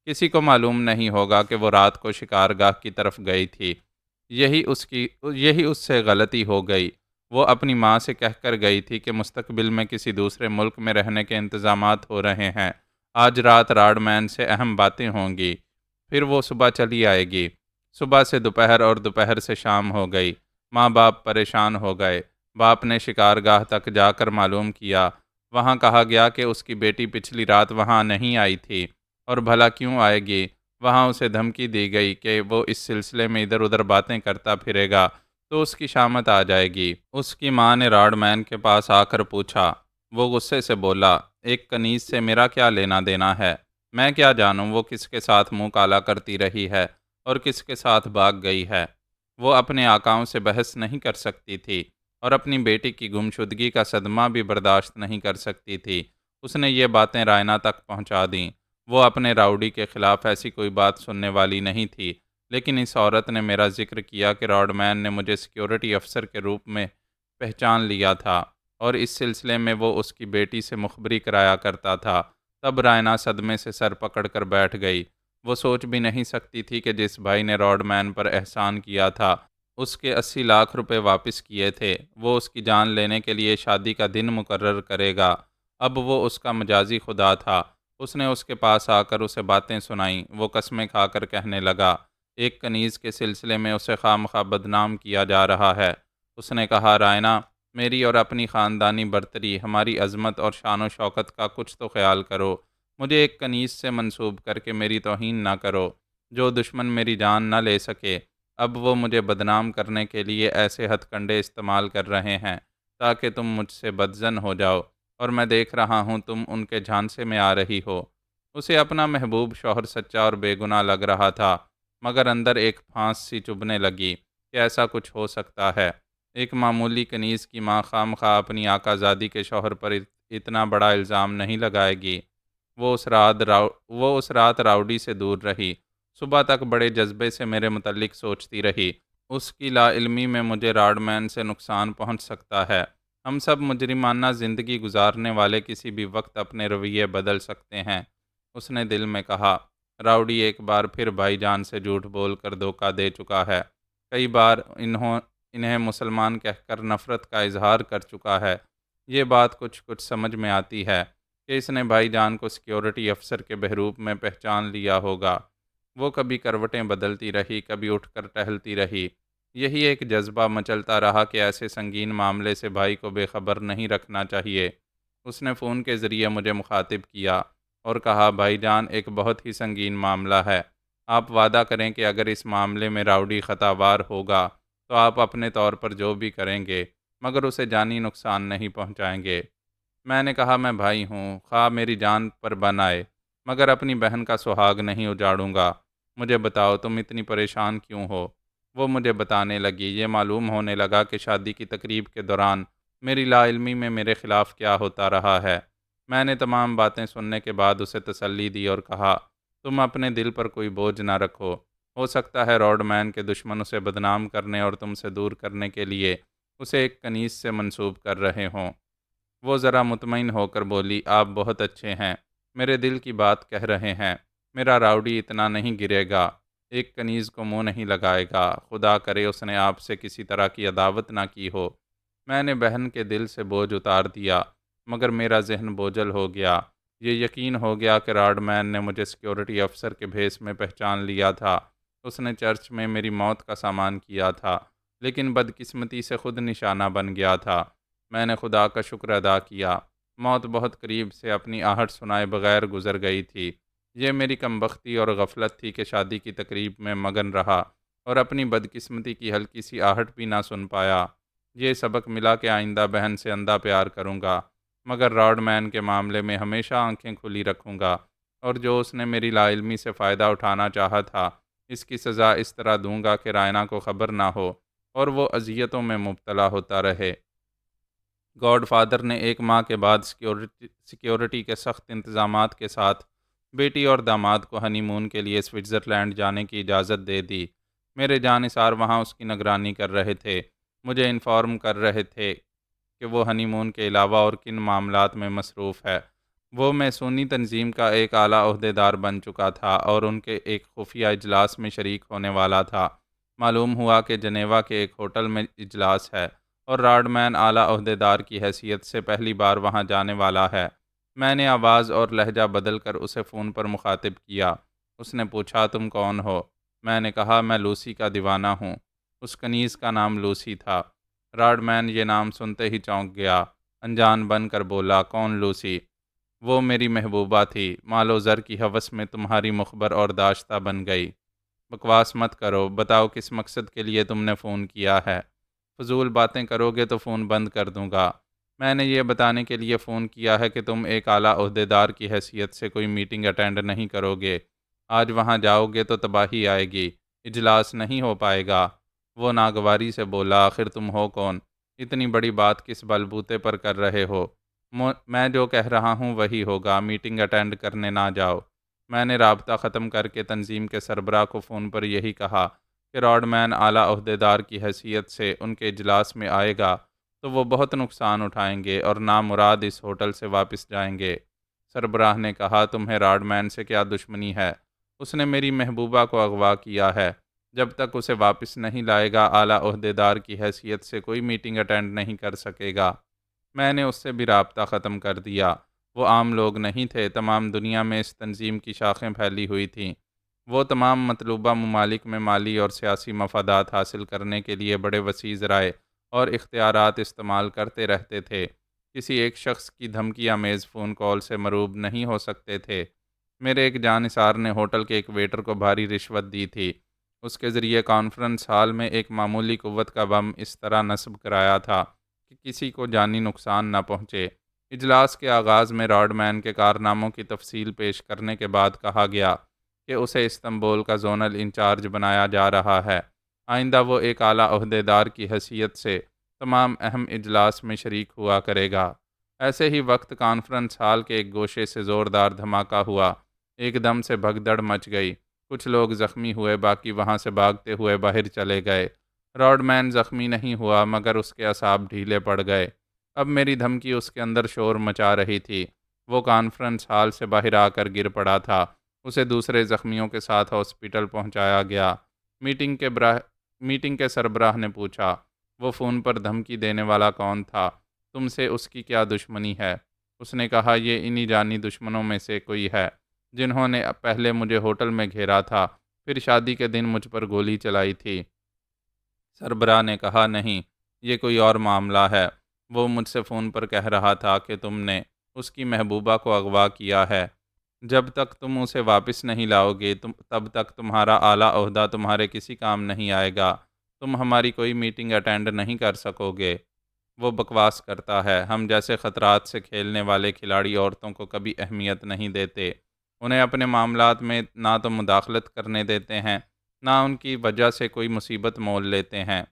کسی کو معلوم نہیں ہوگا کہ وہ رات کو شکارگاہ کی طرف گئی تھی۔ یہی اس سے غلطی ہو گئی۔ وہ اپنی ماں سے کہہ کر گئی تھی کہ مستقبل میں کسی دوسرے ملک میں رہنے کے انتظامات ہو رہے ہیں۔ آج رات راڈ مین سے اہم باتیں ہوں گی، پھر وہ صبح چلی آئے گی۔ صبح سے دوپہر اور دوپہر سے شام ہو گئی۔ ماں باپ پریشان ہو گئے۔ باپ نے شکارگاہ تک جا کر معلوم کیا۔ وہاں کہا گیا کہ اس کی بیٹی پچھلی رات وہاں نہیں آئی تھی، اور بھلا کیوں آئے گی؟ وہاں اسے دھمکی دی گئی کہ وہ اس سلسلے میں ادھر ادھر باتیں کرتا پھرے گا تو اس کی شامت آ جائے گی۔ اس کی ماں نے راڈ مین کے پاس آ کر پوچھا۔ وہ غصے سے بولا، ایک کنیز سے میرا کیا لینا دینا ہے؟ میں کیا جانوں وہ کس کے ساتھ منہ کالا کرتی رہی ہے اور کس کے ساتھ بھاگ گئی ہے؟ وہ اپنے آقاؤں سے بحث نہیں کر سکتی تھی اور اپنی بیٹی کی گمشدگی کا صدمہ بھی برداشت نہیں کر سکتی تھی۔ اس نے یہ باتیں رائنا تک پہنچا دیں۔ وہ اپنے راؤڈی کے خلاف ایسی کوئی بات سننے والی نہیں تھی، لیکن اس عورت نے میرا ذکر کیا کہ راڈ مین نے مجھے سیکیورٹی افسر کے روپ میں پہچان لیا تھا اور اس سلسلے میں وہ اس کی بیٹی سے مخبری کرایا کرتا تھا۔ تب رائنا صدمے سے سر پکڑ کر بیٹھ گئی۔ وہ سوچ بھی نہیں سکتی تھی کہ جس بھائی نے راڈ مین پر احسان کیا تھا، اس کے 80 لاکھ روپے واپس کیے تھے، وہ اس کی جان لینے کے لیے شادی کا دن مقرر کرے گا۔ اب وہ اس کا مجازی خدا تھا۔ اس نے اس کے پاس آ کر اسے باتیں سنائیں۔ وہ قسمیں کھا کر کہنے لگا، ایک کنیز کے سلسلے میں اسے خواہ مخواہ بدنام کیا جا رہا ہے۔ اس نے کہا، رائنا، میری اور اپنی خاندانی برتری، ہماری عظمت اور شان و شوکت کا کچھ تو خیال کرو۔ مجھے ایک کنیز سے منسوب کر کے میری توہین نہ کرو۔ جو دشمن میری جان نہ لے سکے، اب وہ مجھے بدنام کرنے کے لیے ایسے ہتھ کنڈے استعمال کر رہے ہیں تاکہ تم مجھ سے بدظن ہو جاؤ، اور میں دیکھ رہا ہوں تم ان کے جھانسے میں آ رہی ہو۔ اسے اپنا محبوب شوہر سچا اور بے گناہ لگ رہا تھا، مگر اندر ایک پھانس سی چبھنے لگی کہ ایسا کچھ ہو سکتا ہے۔ ایک معمولی کنیز کی ماں خواہ مخواہ اپنی آقا زادی کے شوہر پر اتنا بڑا الزام نہیں لگائے گی۔ وہ اس رات راؤڈی سے دور رہی۔ صبح تک بڑے جذبے سے میرے متعلق سوچتی رہی۔ اس کی لا علمی میں مجھے راڈ مین سے نقصان پہنچ سکتا ہے۔ ہم سب مجرمانہ زندگی گزارنے والے کسی بھی وقت اپنے رویے بدل سکتے ہیں۔ اس نے دل میں کہا، راؤڈی ایک بار پھر بھائی جان سے جھوٹ بول کر دھوکہ دے چکا ہے۔ کئی بار انہیں مسلمان کہہ کر نفرت کا اظہار کر چکا ہے۔ یہ بات کچھ سمجھ میں آتی ہے کہ اس نے بھائی جان کو سیکیورٹی افسر کے بحروپ میں پہچان لیا ہوگا۔ وہ کبھی کروٹیں بدلتی رہی، کبھی اٹھ کر ٹہلتی رہی۔ یہی ایک جذبہ مچلتا رہا کہ ایسے سنگین معاملے سے بھائی کو بے خبر نہیں رکھنا چاہیے۔ اس نے فون کے ذریعے مجھے مخاطب کیا اور کہا، بھائی جان، ایک بہت ہی سنگین معاملہ ہے۔ آپ وعدہ کریں کہ اگر اس معاملے میں راؤڈی خطا وار ہوگا تو آپ اپنے طور پر جو بھی کریں گے، مگر اسے جانی نقصان نہیں پہنچائیں گے۔ میں نے کہا، میں بھائی ہوں، خواہ میری جان پر بن آئے، مگر اپنی بہن کا سہاگ نہیں اجاڑوں گا۔ مجھے بتاؤ تم اتنی پریشان کیوں ہو؟ وہ مجھے بتانے لگی۔ یہ معلوم ہونے لگا کہ شادی کی تقریب کے دوران میری لا علمی میں میرے خلاف کیا ہوتا رہا ہے۔ میں نے تمام باتیں سننے کے بعد اسے تسلی دی اور کہا، تم اپنے دل پر کوئی بوجھ نہ رکھو۔ ہو سکتا ہے راڈ مین کے دشمن اسے بدنام کرنے اور تم سے دور کرنے کے لیے اسے ایک کنیز سے منسوب کر رہے ہوں۔ وہ ذرا مطمئن ہو کر بولی، آپ بہت اچھے ہیں، میرے دل کی بات کہہ رہے ہیں۔ میرا راؤڈی اتنا نہیں گرے گا، ایک کنیز کو منہ نہیں لگائے گا۔ خدا کرے اس نے آپ سے کسی طرح کی عداوت نہ کی ہو۔ میں نے بہن کے دل سے بوجھ اتار دیا، مگر میرا ذہن بوجھل ہو گیا۔ یہ یقین ہو گیا کہ راڈ مین نے مجھے سیکیورٹی افسر کے بھیس میں پہچان لیا تھا۔ اس نے چرچ میں میری موت کا سامان کیا تھا، لیکن بدقسمتی سے خود نشانہ بن گیا تھا۔ میں نے خدا کا شکر ادا کیا۔ موت بہت قریب سے اپنی آہٹ سنائے بغیر گزر گئی تھی۔ یہ میری کمبختی اور غفلت تھی کہ شادی کی تقریب میں مگن رہا اور اپنی بدقسمتی کی ہلکی سی آہٹ بھی نہ سن پایا۔ یہ سبق ملا کہ آئندہ بہن سے اندھا پیار کروں گا، مگر راڈ مین کے معاملے میں ہمیشہ آنکھیں کھلی رکھوں گا، اور جو اس نے میری لا علمی سے فائدہ اٹھانا چاہا تھا، اس کی سزا اس طرح دوں گا کہ رائنا کو خبر نہ ہو اور وہ اذیتوں میں مبتلا ہوتا رہے۔ گاڈ فادر نے ایک ماہ کے بعد سیکیورٹی کے سخت انتظامات کے ساتھ بیٹی اور داماد کو ہنی مون کے لیے سوئٹزرلینڈ جانے کی اجازت دے دی۔ میرے جانثار وہاں اس کی نگرانی کر رہے تھے، مجھے انفارم کر رہے تھے کہ وہ ہنی مون کے علاوہ اور کن معاملات میں مصروف ہے۔ وہ میسونی تنظیم کا ایک اعلیٰ عہدیدار بن چکا تھا اور ان کے ایک خفیہ اجلاس میں شریک ہونے والا تھا۔ معلوم ہوا کہ جنیوا کے ایک ہوٹل میں اجلاس ہے اور راڈمین اعلیٰ عہدیدار کی حیثیت سے پہلی بار وہاں جانے والا ہے۔ میں نے آواز اور لہجہ بدل کر اسے فون پر مخاطب کیا۔ اس نے پوچھا، تم کون ہو؟ میں نے کہا، میں لوسی کا دیوانہ ہوں۔ اس کنیز کا نام لوسی تھا۔ راڈمین یہ نام سنتے ہی چونک گیا، انجان بن کر بولا، کون لوسی؟ وہ میری محبوبہ تھی، مال و زر کی ہوس میں تمہاری مخبر اور داشتہ بن گئی۔ بکواس مت کرو، بتاؤ کس مقصد کے لیے تم نے فون کیا ہے؟ فضول باتیں کرو گے تو فون بند کر دوں گا۔ میں نے یہ بتانے کے لیے فون کیا ہے کہ تم ایک اعلیٰ عہدیدار کی حیثیت سے کوئی میٹنگ اٹینڈ نہیں کرو گے۔ آج وہاں جاؤ گے تو تباہی آئے گی، اجلاس نہیں ہو پائے گا۔ وہ ناگواری سے بولا، آخر تم ہو کون؟ اتنی بڑی بات کس بلبوتے پر کر رہے ہو؟ میں جو کہہ رہا ہوں وہی ہوگا، میٹنگ اٹینڈ کرنے نہ جاؤ۔ میں نے رابطہ ختم کر کے تنظیم کے سربراہ کو فون پر یہی کہا کہ راڈمین اعلیٰ عہدیدار کی حیثیت سے ان کے اجلاس میں آئے گا تو وہ بہت نقصان اٹھائیں گے اور نامراد اس ہوٹل سے واپس جائیں گے۔ سربراہ نے کہا، تمہیں راڈمین سے کیا دشمنی ہے؟ اس نے میری محبوبہ کو اغوا کیا ہے۔ جب تک اسے واپس نہیں لائے گا اعلیٰ عہدیدار کی حیثیت سے کوئی میٹنگ اٹینڈ نہیں کر سکے گا۔ میں نے اس سے بھی رابطہ ختم کر دیا۔ وہ عام لوگ نہیں تھے، تمام دنیا میں اس تنظیم کی شاخیں پھیلی ہوئی تھیں۔ وہ تمام مطلوبہ ممالک میں مالی اور سیاسی مفادات حاصل کرنے کے لیے بڑے وسیع ذرائع اور اختیارات استعمال کرتے رہتے تھے۔ کسی ایک شخص کی دھمکی آمیز فون کال سے مروب نہیں ہو سکتے تھے۔ میرے ایک جانثار نے ہوٹل کے ایک ویٹر کو بھاری رشوت دی تھی۔ اس کے ذریعے کانفرنس ہال میں ایک معمولی قوت کا بم اس طرح نصب کرایا تھا کہ کسی کو جانی نقصان نہ پہنچے۔ اجلاس کے آغاز میں راڈمین کے کارناموں کی تفصیل پیش کرنے کے بعد کہا گیا کہ اسے استنبول کا زونل انچارج بنایا جا رہا ہے۔ آئندہ وہ ایک اعلیٰ عہدیدار کی حیثیت سے تمام اہم اجلاس میں شریک ہوا کرے گا۔ ایسے ہی وقت کانفرنس ہال کے ایک گوشے سے زوردار دھماکہ ہوا۔ ایک دم سے بھگدڑ مچ گئی۔ کچھ لوگ زخمی ہوئے، باقی وہاں سے بھاگتے ہوئے باہر چلے گئے۔ راڈمین زخمی نہیں ہوا مگر اس کے اعصاب ڈھیلے پڑ گئے۔ اب میری دھمکی اس کے اندر شور مچا رہی تھی۔ وہ کانفرنس ہال سے باہر آ کر گر پڑا تھا۔ اسے دوسرے زخمیوں کے ساتھ ہاسپٹل پہنچایا گیا۔ میٹنگ کے سربراہ نے پوچھا، وہ فون پر دھمکی دینے والا کون تھا؟ تم سے اس کی کیا دشمنی ہے؟ اس نے کہا، یہ انہی جانی دشمنوں میں سے کوئی ہے جنہوں نے پہلے مجھے ہوٹل میں گھیرا تھا، پھر شادی کے دن مجھ پر گولی چلائی تھی۔ سربراہ نے کہا، نہیں، یہ کوئی اور معاملہ ہے۔ وہ مجھ سے فون پر کہہ رہا تھا کہ تم نے اس کی محبوبہ کو اغوا کیا ہے۔ جب تک تم اسے واپس نہیں لاؤ گے تب تک تمہارا اعلیٰ عہدہ تمہارے کسی کام نہیں آئے گا۔ تم ہماری کوئی میٹنگ اٹینڈ نہیں کر سکو گے۔ وہ بکواس کرتا ہے۔ ہم جیسے خطرات سے کھیلنے والے کھلاڑی عورتوں کو کبھی اہمیت نہیں دیتے۔ انہیں اپنے معاملات میں نہ تو مداخلت کرنے دیتے ہیں، نہ ان کی وجہ سے کوئی مصیبت مول لیتے ہیں۔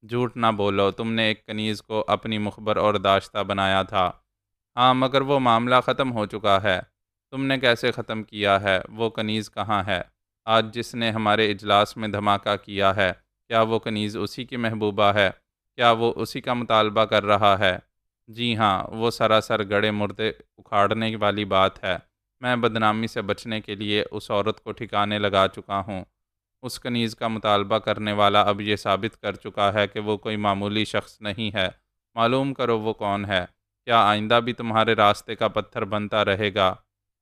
جھوٹ نہ بولو، تم نے ایک کنیز کو اپنی مخبر اور داشتہ بنایا تھا۔ ہاں، مگر وہ معاملہ ختم ہو چکا ہے۔ تم نے کیسے ختم کیا ہے؟ وہ کنیز کہاں ہے؟ آج جس نے ہمارے اجلاس میں دھماکہ کیا ہے، کیا وہ کنیز اسی کی محبوبہ ہے؟ کیا وہ اسی کا مطالبہ کر رہا ہے؟ جی ہاں، وہ سراسر گڑے مردے اکھاڑنے والی بات ہے۔ میں بدنامی سے بچنے کے لیے اس عورت کو ٹھکانے لگا چکا ہوں۔ اس کنیز کا مطالبہ کرنے والا اب یہ ثابت کر چکا ہے کہ وہ کوئی معمولی شخص نہیں ہے۔ معلوم کرو وہ کون ہے۔ کیا آئندہ بھی تمہارے راستے کا پتھر بنتا رہے گا؟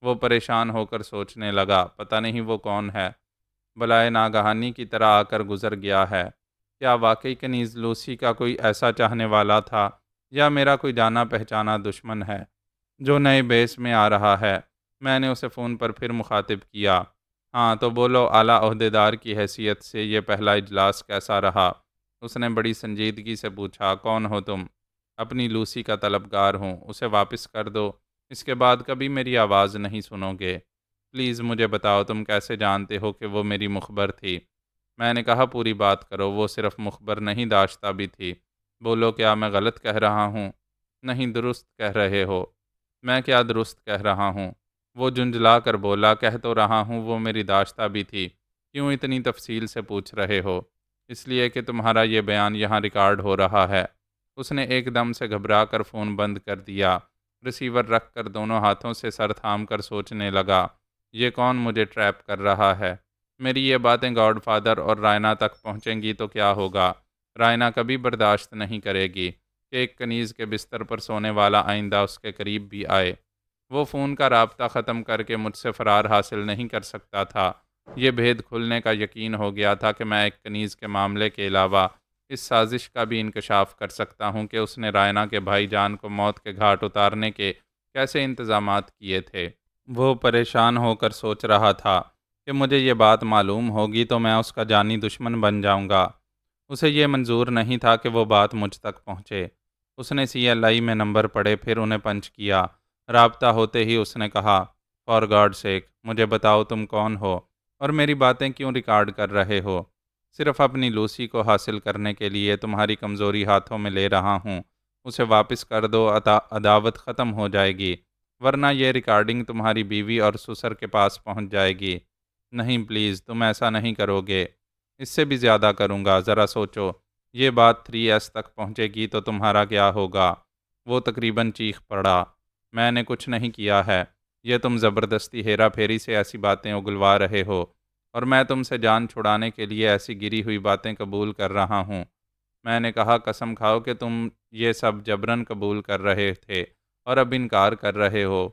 وہ پریشان ہو کر سوچنے لگا، پتہ نہیں وہ کون ہے۔ بلائے ناگہانی کی طرح آ کر گزر گیا ہے۔ کیا واقعی کنیز لوسی کا کوئی ایسا چاہنے والا تھا، یا میرا کوئی جانا پہچانا دشمن ہے جو نئے بیس میں آ رہا ہے؟ میں نے اسے فون پر پھر مخاطب کیا۔ ہاں تو بولو، اعلیٰ عہدیدار کی حیثیت سے یہ پہلا اجلاس کیسا رہا؟ اس نے بڑی سنجیدگی سے پوچھا، کون ہو تم؟ اپنی لوسی کا طلبگار ہوں، اسے واپس کر دو، اس کے بعد کبھی میری آواز نہیں سنو گے۔ پلیز مجھے بتاؤ، تم کیسے جانتے ہو کہ وہ میری مخبر تھی؟ میں نے کہا، پوری بات کرو۔ وہ صرف مخبر نہیں، داشتہ بھی تھی۔ بولو، کیا میں غلط کہہ رہا ہوں؟ نہیں، درست کہہ رہے ہو۔ میں کیا درست کہہ رہا ہوں؟ وہ جھنجھلا کر بولا، کہہ تو رہا ہوں وہ میری داشتہ بھی تھی۔ کیوں اتنی تفصیل سے پوچھ رہے ہو؟ اس لیے کہ تمہارا یہ بیان یہاں ریکارڈ ہو رہا ہے۔ اس نے ایک دم سے گھبرا کر فون بند کر دیا۔ ریسیور رکھ کر دونوں ہاتھوں سے سر تھام کر سوچنے لگا، یہ کون مجھے ٹریپ کر رہا ہے؟ میری یہ باتیں گاڈ فادر اور رائنا تک پہنچیں گی تو کیا ہوگا؟ رائنا کبھی برداشت نہیں کرے گی کہ ایک کنیز کے بستر پر سونے والا آئندہ اس کے قریب بھی آئے۔ وہ فون کا رابطہ ختم کر کے مجھ سے فرار حاصل نہیں کر سکتا تھا۔ یہ بھید کھلنے کا یقین ہو گیا تھا کہ میں ایک کنیز کے معاملے کے علاوہ اس سازش کا بھی انکشاف کر سکتا ہوں کہ اس نے رائنا کے بھائی جان کو موت کے گھاٹ اتارنے کے کیسے انتظامات کیے تھے۔ وہ پریشان ہو کر سوچ رہا تھا کہ مجھے یہ بات معلوم ہوگی تو میں اس کا جانی دشمن بن جاؤں گا۔ اسے یہ منظور نہیں تھا کہ وہ بات مجھ تک پہنچے۔ اس نے CLI میں نمبر پڑھے، پھر انہیں پنچ کیا۔ رابطہ ہوتے ہی اس نے کہا، فار گاڈ سیک، مجھے بتاؤ تم کون ہو اور میری باتیں کیوں ریکارڈ کر رہے ہو؟ صرف اپنی لوسی کو حاصل کرنے کے لیے تمہاری کمزوری ہاتھوں میں لے رہا ہوں۔ اسے واپس کر دو، عداوت ختم ہو جائے گی، ورنہ یہ ریکارڈنگ تمہاری بیوی اور سسر کے پاس پہنچ جائے گی۔ نہیں پلیز، تم ایسا نہیں کرو گے۔ اس سے بھی زیادہ کروں گا، ذرا سوچو، یہ بات 3S تک پہنچے گی تو تمہارا کیا ہوگا؟ وہ تقریباً چیخ پڑا، میں نے کچھ نہیں کیا ہے، یہ تم زبردستی ہیرا پھیری سے ایسی باتیں اگلوا رہے ہو، اور میں تم سے جان چھڑانے کے لیے ایسی گری ہوئی باتیں قبول کر رہا ہوں۔ میں نے کہا، قسم کھاؤ کہ تم یہ سب جبراً قبول کر رہے تھے اور اب انکار کر رہے ہو۔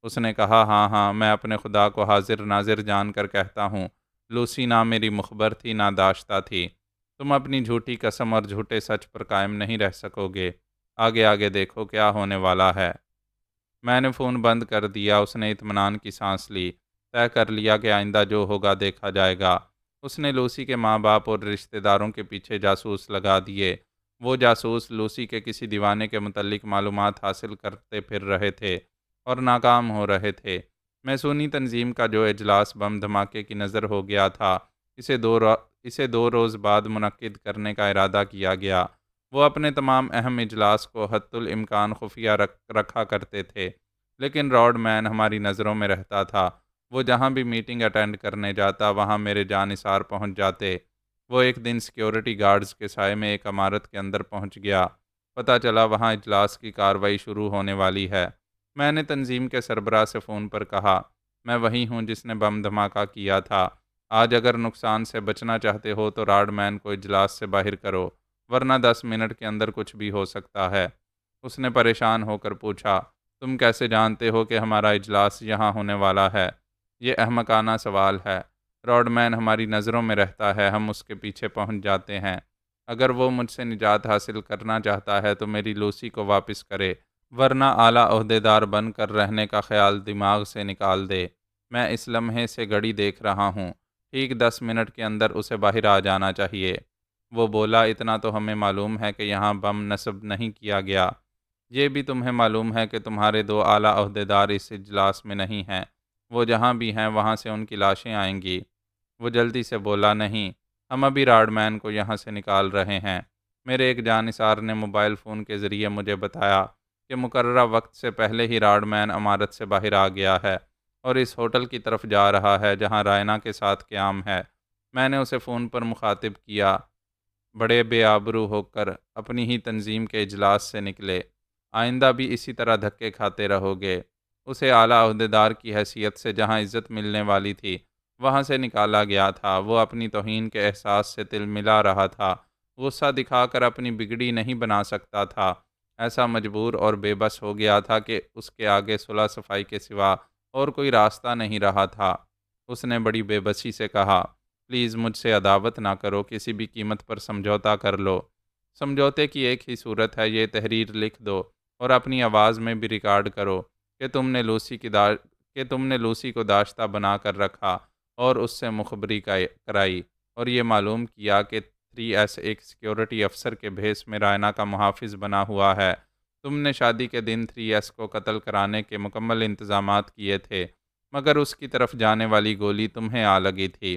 اس نے کہا، ہاں ہاں، میں اپنے خدا کو حاضر ناظر جان کر کہتا ہوں، لوسی نہ میری مخبر تھی نہ داشتہ تھی۔ تم اپنی جھوٹی قسم اور جھوٹے سچ پر قائم نہیں رہ سکو گے۔ آگے آگے دیکھو کیا ہونے والا ہے۔ میں نے فون بند کر دیا۔ اس نے اطمینان کی سانس لی، طے کر لیا کہ آئندہ جو ہوگا دیکھا جائے گا۔ اس نے لوسی کے ماں باپ اور رشتہ داروں کے پیچھے جاسوس لگا دیے۔ وہ جاسوس لوسی کے کسی دیوانے کے متعلق معلومات حاصل کرتے پھر رہے تھے اور ناکام ہو رہے تھے۔ میسونی تنظیم کا جو اجلاس بم دھماکے کی نظر ہو گیا تھا، اسے 2 روز بعد منعقد کرنے کا ارادہ کیا گیا۔ وہ اپنے تمام اہم اجلاس کو حتی الامکان خفیہ رکھا کرتے تھے، لیکن راڈ مین ہماری نظروں میں رہتا تھا۔ وہ جہاں بھی میٹنگ اٹینڈ کرنے جاتا وہاں میرے جانثار پہنچ جاتے۔ وہ ایک دن سیکیورٹی گارڈز کے سائے میں ایک عمارت کے اندر پہنچ گیا۔ پتہ چلا وہاں اجلاس کی کارروائی شروع ہونے والی ہے۔ میں نے تنظیم کے سربراہ سے فون پر کہا، میں وہی ہوں جس نے بم دھماکہ کیا تھا۔ آج اگر نقصان سے بچنا چاہتے ہو تو راڈ مین کو اجلاس سے باہر کرو، ورنہ 10 منٹ کے اندر کچھ بھی ہو سکتا ہے۔ اس نے پریشان ہو کر پوچھا، تم کیسے جانتے ہو کہ ہمارا اجلاس یہاں ہونے والا ہے؟ یہ احمقانہ سوال ہے۔ راڈ مین ہماری نظروں میں رہتا ہے، ہم اس کے پیچھے پہنچ جاتے ہیں۔ اگر وہ مجھ سے نجات حاصل کرنا چاہتا ہے تو میری لوسی کو واپس کرے، ورنہ اعلیٰ عہدیدار بن کر رہنے کا خیال دماغ سے نکال دے۔ میں اس لمحے سے گھڑی دیکھ رہا ہوں، ٹھیک 10 منٹ کے اندر اسے باہر آ جانا چاہیے۔ وہ بولا، اتنا تو ہمیں معلوم ہے کہ یہاں بم نصب نہیں کیا گیا۔ یہ بھی تمہیں معلوم ہے کہ تمہارے 2 اعلیٰ عہدیدار اس اجلاس میں نہیں ہیں۔ وہ جہاں بھی ہیں وہاں سے ان کی لاشیں آئیں گی۔ وہ جلدی سے بولا، نہیں، ہم ابھی راڈ مین کو یہاں سے نکال رہے ہیں۔ میرے ایک جانثار نے موبائل فون کے ذریعے مجھے بتایا کہ مقررہ وقت سے پہلے ہی راڈ مین عمارت سے باہر آ گیا ہے اور اس ہوٹل کی طرف جا رہا ہے جہاں رائنا کے ساتھ قیام ہے۔ میں نے اسے فون پر مخاطب کیا، بڑے بے آبرو ہو کر اپنی ہی تنظیم کے اجلاس سے نکلے، آئندہ بھی اسی طرح دھکے کھاتے رہو گے۔ اسے اعلیٰ عہدیدار کی حیثیت سے جہاں عزت ملنے والی تھی وہاں سے نکالا گیا تھا۔ وہ اپنی توہین کے احساس سے تل ملا رہا تھا، غصہ دکھا کر اپنی بگڑی نہیں بنا سکتا تھا، ایسا مجبور اور بے بس ہو گیا تھا کہ اس کے آگے صلح صفائی کے سوا اور کوئی راستہ نہیں رہا تھا۔ اس نے بڑی بے بسی سے کہا، پلیز مجھ سے عداوت نہ کرو، کسی بھی قیمت پر سمجھوتا کر لو۔ سمجھوتے کی ایک ہی صورت ہے، یہ تحریر لکھ دو اور اپنی آواز میں بھی ریکارڈ کرو کہ تم نے لوسی کو داشتہ بنا کر رکھا اور اس سے مخبری کرائی اور یہ معلوم کیا کہ 3S ایک سیکیورٹی افسر کے بھیس میں رائنا کا محافظ بنا ہوا ہے۔ تم نے شادی کے دن 3S کو قتل کرانے کے مکمل انتظامات کیے تھے، مگر اس کی طرف جانے والی گولی تمہیں آ لگی تھی۔